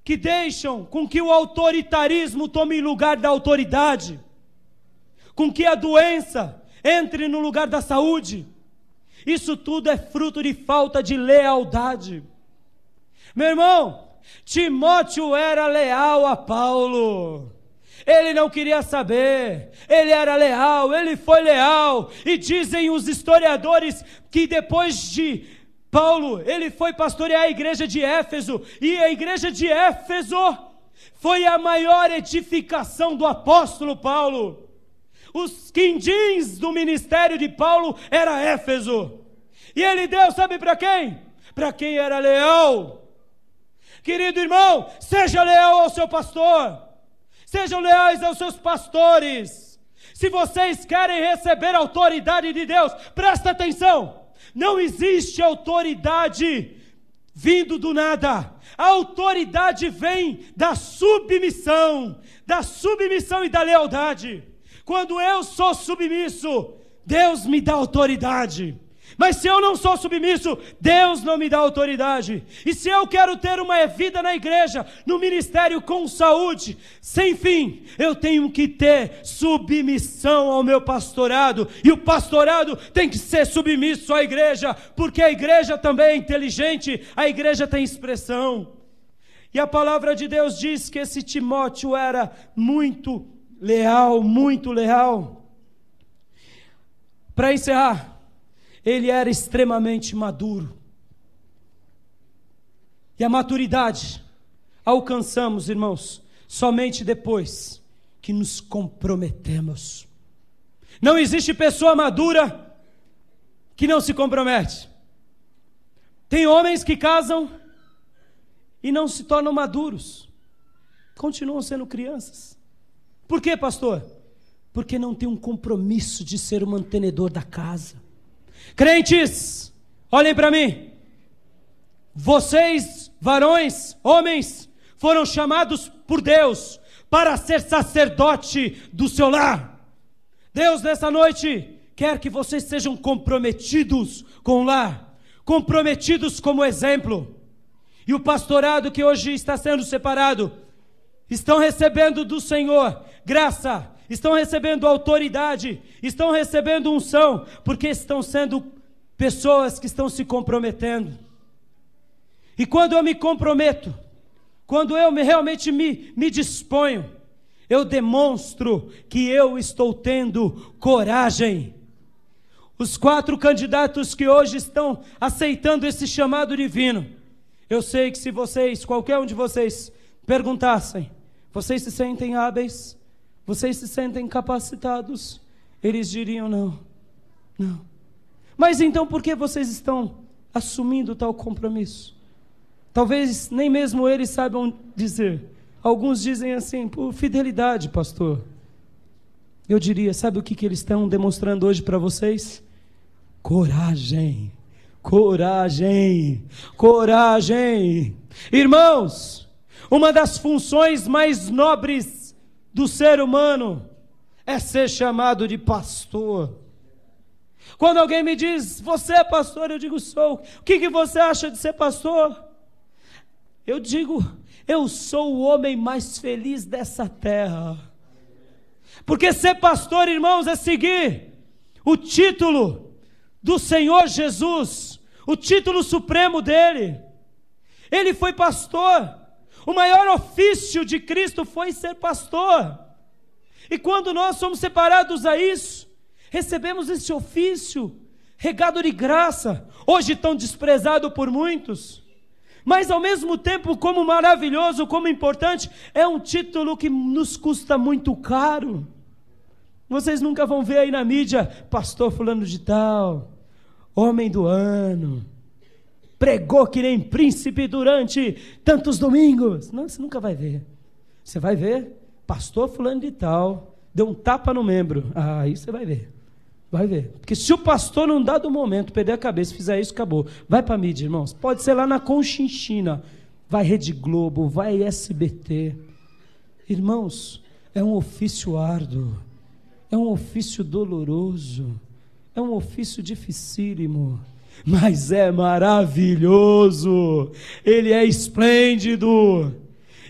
que deixam com que o autoritarismo tome lugar da autoridade, com que a doença entre no lugar da saúde. Isso tudo é fruto de falta de lealdade. Meu irmão, Timóteo era leal a Paulo. Ele não queria saber, ele era leal, ele foi leal. E dizem os historiadores que depois de Paulo, ele foi pastorear a igreja de Éfeso. E a igreja de Éfeso foi a maior edificação do apóstolo Paulo. Os quindins do ministério de Paulo era Éfeso. E ele deu, sabe para quem? Para quem era leal. Querido irmão, seja leal ao seu pastor. Sejam leais aos seus pastores. Se vocês querem receber a autoridade de Deus, presta atenção. Não existe autoridade vindo do nada. A autoridade vem da submissão e da lealdade. Quando eu sou submisso, Deus me dá autoridade. Mas se eu não sou submisso, Deus não me dá autoridade. E se eu quero ter uma vida na igreja, no ministério com saúde, sem fim, eu tenho que ter submissão ao meu pastorado. E o pastorado tem que ser submisso à igreja, porque a igreja também é inteligente, a igreja tem expressão. E a palavra de Deus diz que esse Timóteo era muito leal, muito leal. Para encerrar, ele era extremamente maduro. E a maturidade alcançamos, irmãos, somente depois que nos comprometemos. Não existe pessoa madura que não se compromete. Tem homens que casam e não se tornam maduros, continuam sendo crianças. Por quê, pastor? Porque não tem um compromisso de ser o mantenedor da casa. Crentes, olhem para mim. Vocês, varões, homens, foram chamados por Deus para ser sacerdote do seu lar. Deus nessa noite quer que vocês sejam comprometidos com o lar, comprometidos como exemplo. E o pastorado que hoje está sendo separado, estão recebendo do Senhor graça, estão recebendo autoridade, estão recebendo unção, porque estão sendo pessoas que estão se comprometendo. E quando eu me comprometo, quando eu realmente me disponho, eu demonstro que eu estou tendo coragem. Os 4 candidatos que hoje estão aceitando esse chamado divino, eu sei que se vocês, qualquer um de vocês, perguntassem, vocês se sentem hábeis? Vocês se sentem capacitados? Eles diriam não. Mas então por que vocês estão assumindo tal compromisso? Talvez nem mesmo eles saibam dizer. Alguns dizem assim, por fidelidade, pastor. Eu diria, sabe o que eles estão demonstrando hoje para vocês? Coragem. Irmãos, uma das funções mais nobres do ser humano é ser chamado de pastor. Quando alguém me diz, você é pastor, eu digo, sou. O que você acha de ser pastor? Eu digo, eu sou o homem mais feliz dessa terra. Porque ser pastor, irmãos, é seguir o título do Senhor Jesus, o título supremo dele. Ele foi pastor. O maior ofício de Cristo foi ser pastor. E quando nós somos separados a isso, recebemos esse ofício regado de graça, hoje tão desprezado por muitos, mas ao mesmo tempo como maravilhoso, como importante, é um título que nos custa muito caro. Vocês nunca vão ver aí na mídia, pastor fulano de tal, homem do ano, pregou que nem príncipe durante tantos domingos. Não, você nunca vai ver. Você vai ver, pastor fulano de tal, deu um tapa no membro. Aí você vai ver. Vai ver. Porque se o pastor num dado momento perder a cabeça, fizer isso, acabou. Vai para a mídia, irmãos. Pode ser lá na Conchinchina. Vai Rede Globo, vai SBT. Irmãos, é um ofício árduo. É um ofício doloroso. É um ofício dificílimo. Mas é maravilhoso. Ele é esplêndido.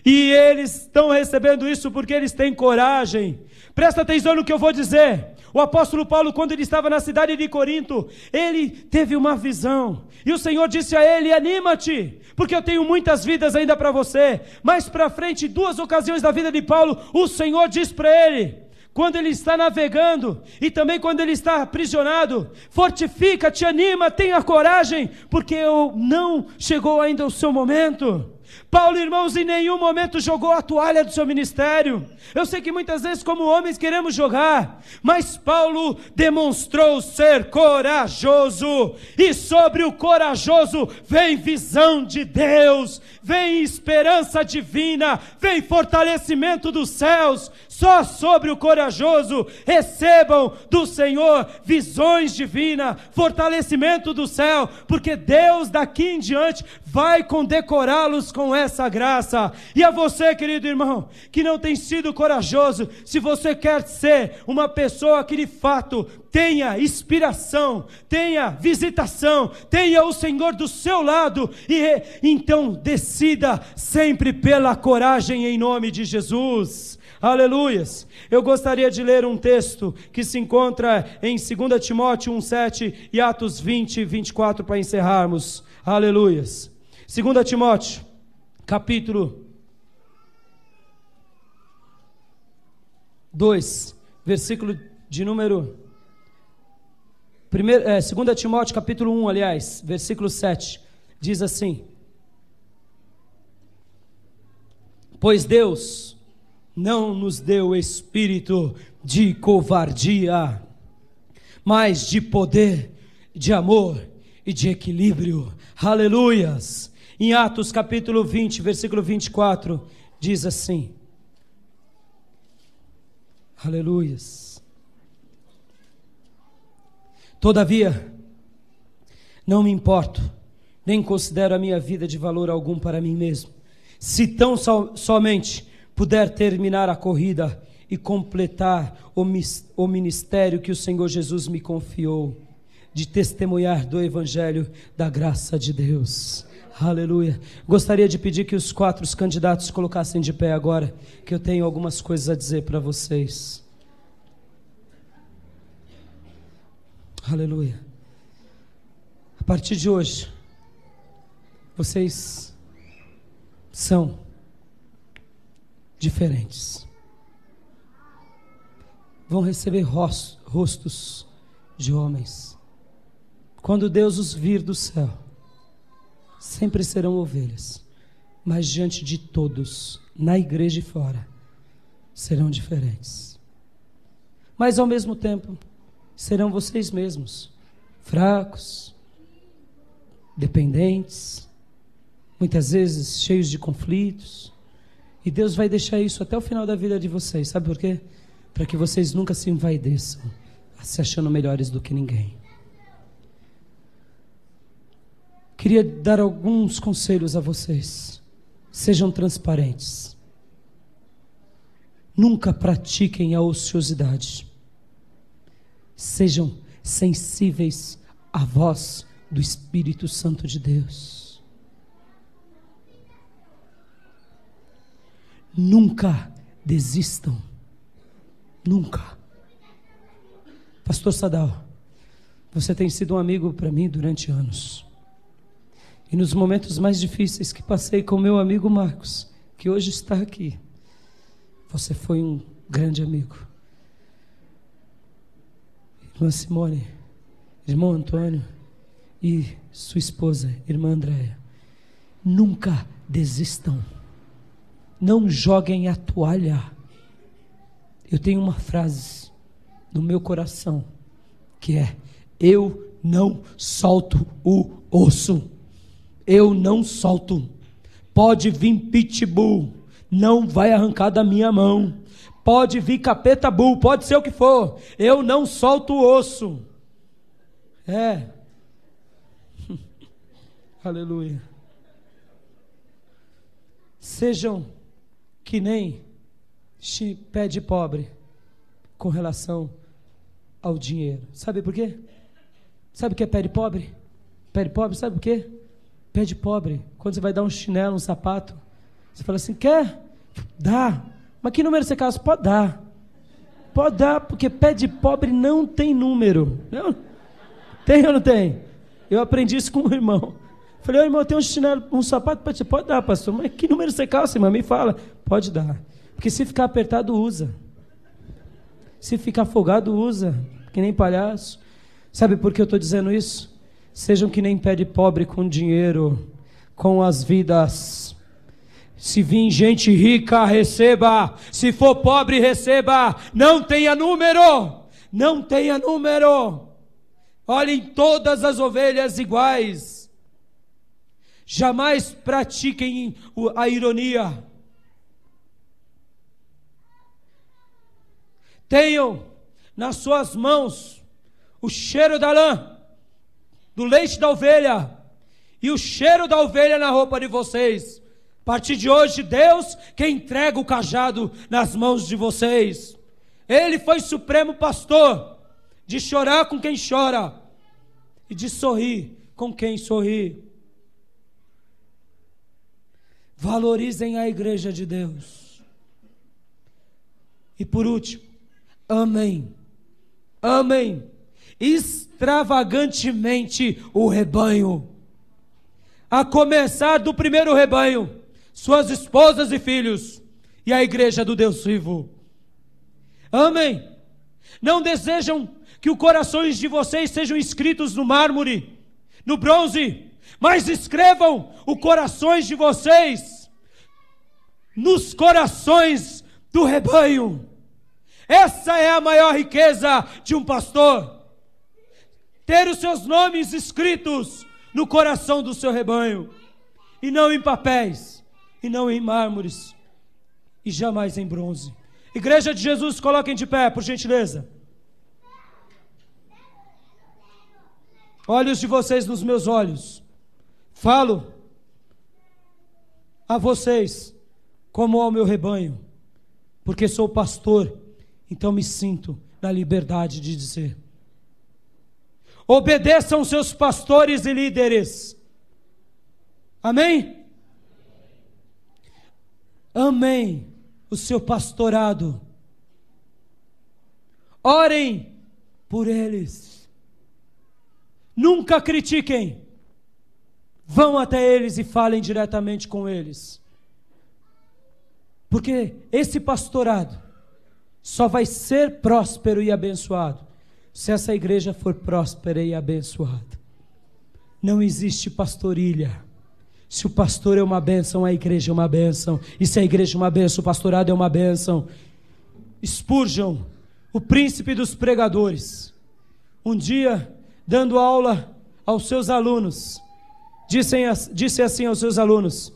E eles estão recebendo isso porque eles têm coragem. Presta atenção no que eu vou dizer. O apóstolo Paulo, quando ele estava na cidade de Corinto, ele teve uma visão. E o Senhor disse a ele: anima-te, porque eu tenho muitas vidas ainda para você. Mais para frente, 2 ocasiões da vida de Paulo, o Senhor diz para ele, quando ele está navegando e também quando ele está aprisionado: fortifica, te anima, tenha coragem, porque não chegou ainda o seu momento. Paulo, irmãos, em nenhum momento jogou a toalha do seu ministério. Eu sei que muitas vezes como homens queremos jogar, mas Paulo demonstrou ser corajoso, e sobre o corajoso vem visão de Deus, vem esperança divina, vem fortalecimento dos céus. Só sobre o corajoso recebam do Senhor visões divinas, fortalecimento do céu, porque Deus daqui em diante vai condecorá-los com essa graça. E a você, querido irmão, que não tem sido corajoso, se você quer ser uma pessoa que de fato tenha inspiração, tenha visitação, tenha o Senhor do seu lado, e então decida sempre pela coragem em nome de Jesus. Aleluias. Eu gostaria de ler um texto que se encontra em 2 Timóteo 1:7 e Atos 20:24 para encerrarmos. Aleluias. 2 Timóteo, capítulo 2, versículo de número 2 Timóteo capítulo 1, aliás, versículo 7, diz assim: pois Deus não nos deu espírito de covardia, mas de poder, de amor e de equilíbrio. Aleluias. Em Atos capítulo 20, versículo 24, diz assim: aleluias. Todavia, não me importo, nem considero a minha vida de valor algum para mim mesmo, se tão somente puder terminar a corrida e completar o ministério que o Senhor Jesus me confiou, de testemunhar do Evangelho da graça de Deus. Aleluia. Gostaria de pedir que os 4 candidatos se colocassem de pé agora, que eu tenho algumas coisas a dizer para vocês. Aleluia. A partir de hoje, vocês são diferentes. Vão receber rostos de homens. Quando Deus os vir do céu, sempre serão ovelhas, mas diante de todos, na igreja e fora, serão diferentes. Mas ao mesmo tempo, serão vocês mesmos, fracos, dependentes, muitas vezes cheios de conflitos, e Deus vai deixar isso até o final da vida de vocês. Sabe por quê? Para que vocês nunca se envaideçam, se achando melhores do que ninguém. Queria dar alguns conselhos a vocês. Sejam transparentes. Nunca pratiquem a ociosidade. Sejam sensíveis à voz do Espírito Santo de Deus. Nunca desistam. Nunca. Pastor Sadal, você tem sido um amigo para mim durante anos. E nos momentos mais difíceis que passei com meu amigo Marcos, que hoje está aqui, você foi um grande amigo. Irmã Simone, irmão Antônio e sua esposa, irmã Andréia, nunca desistam. Não joguem a toalha. Eu tenho uma frase no meu coração, que é: eu não solto o osso. Eu não solto. Pode vir pitbull, não vai arrancar da minha mão. Pode vir capeta bull, pode ser o que for. Eu não solto o osso. Aleluia. Sejam que nem pé de pobre com relação ao dinheiro. Sabe por quê? Sabe o que é pé de pobre? Pé de pobre, sabe por quê? Pé de pobre, quando você vai dar um chinelo, um sapato, você fala assim, quer? Dá. Mas que número você calça? Pode dar. Pode dar, porque pé de pobre não tem número. Não? Tem ou não tem? Eu aprendi isso com o irmão. Falei, irmão, tem um chinelo, um sapato para ti. Pode dar, pastor. Mas que número você calça, irmão? Me fala. Pode dar. Porque se ficar apertado, usa. Se ficar folgado, usa. Que nem palhaço. Sabe por que eu estou dizendo isso? Sejam que nem pé de pobre com dinheiro, com as vidas. Se vir gente rica, receba. Se for pobre, receba. Não tenha número. Não tenha número. Olhem todas as ovelhas iguais. Jamais pratiquem a ironia. Tenham nas suas mãos o cheiro da lã, do leite da ovelha, e o cheiro da ovelha na roupa de vocês. A partir de hoje, Deus que entrega o cajado nas mãos de vocês. Ele foi supremo pastor, de chorar com quem chora, e de sorrir com quem sorri. Valorizem a igreja de Deus. E por último, amém. Amém. Extravagantemente o rebanho. A começar do primeiro rebanho, suas esposas e filhos, e a igreja do Deus vivo. Amém. Não desejam que os corações de vocês sejam escritos no mármore, no bronze, mas escrevam os corações de vocês nos corações do rebanho. Essa é a maior riqueza de um pastor. Ter os seus nomes escritos no coração do seu rebanho, e não em papéis, e não em mármores, e jamais em bronze. Igreja de Jesus, coloquem de pé, por gentileza. Olhos de vocês nos meus olhos. Falo a vocês como ao meu rebanho, porque sou pastor, então me sinto na liberdade de dizer. Obedeçam seus pastores e líderes. Amém? Amém o seu pastorado. Orem por eles. Nunca critiquem. Vão até eles e falem diretamente com eles. Porque esse pastorado só vai ser próspero e abençoado se essa igreja for próspera e abençoada. Não existe pastorilha. Se o pastor é uma bênção, a igreja é uma bênção. E se a igreja é uma bênção, o pastorado é uma bênção. Spurgeon, o príncipe dos pregadores, um dia, dando aula aos seus alunos, disse assim aos seus alunos: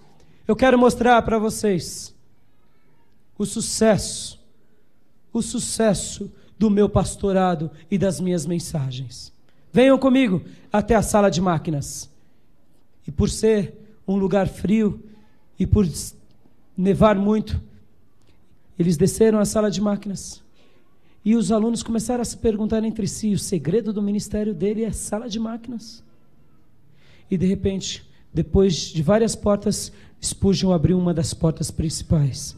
eu quero mostrar para vocês o sucesso do meu pastorado e das minhas mensagens. Venham comigo até a sala de máquinas. E por ser um lugar frio e por nevar muito, eles desceram à sala de máquinas. E os alunos começaram a se perguntar entre si: o segredo do ministério dele é a sala de máquinas. E de repente, depois de várias portas, Spurgeon abriu uma das portas principais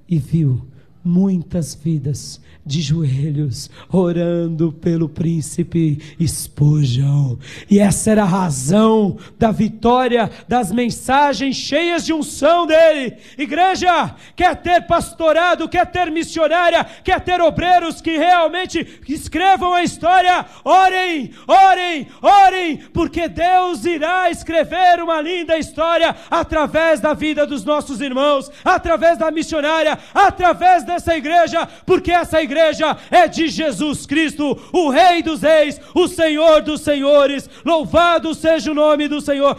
e viu muitas vidas de joelhos, orando pelo príncipe Spurgeon. E essa era a razão da vitória, das mensagens cheias de unção dele. Igreja, quer ter pastorado, quer ter missionária, quer ter obreiros que realmente escrevam a história? Orem, orem, orem, porque Deus irá escrever uma linda história através da vida dos nossos irmãos, através da missionária, através dessa igreja, porque essa igreja é de Jesus Cristo, o Rei dos Reis, o Senhor dos Senhores. Louvado seja o nome do Senhor.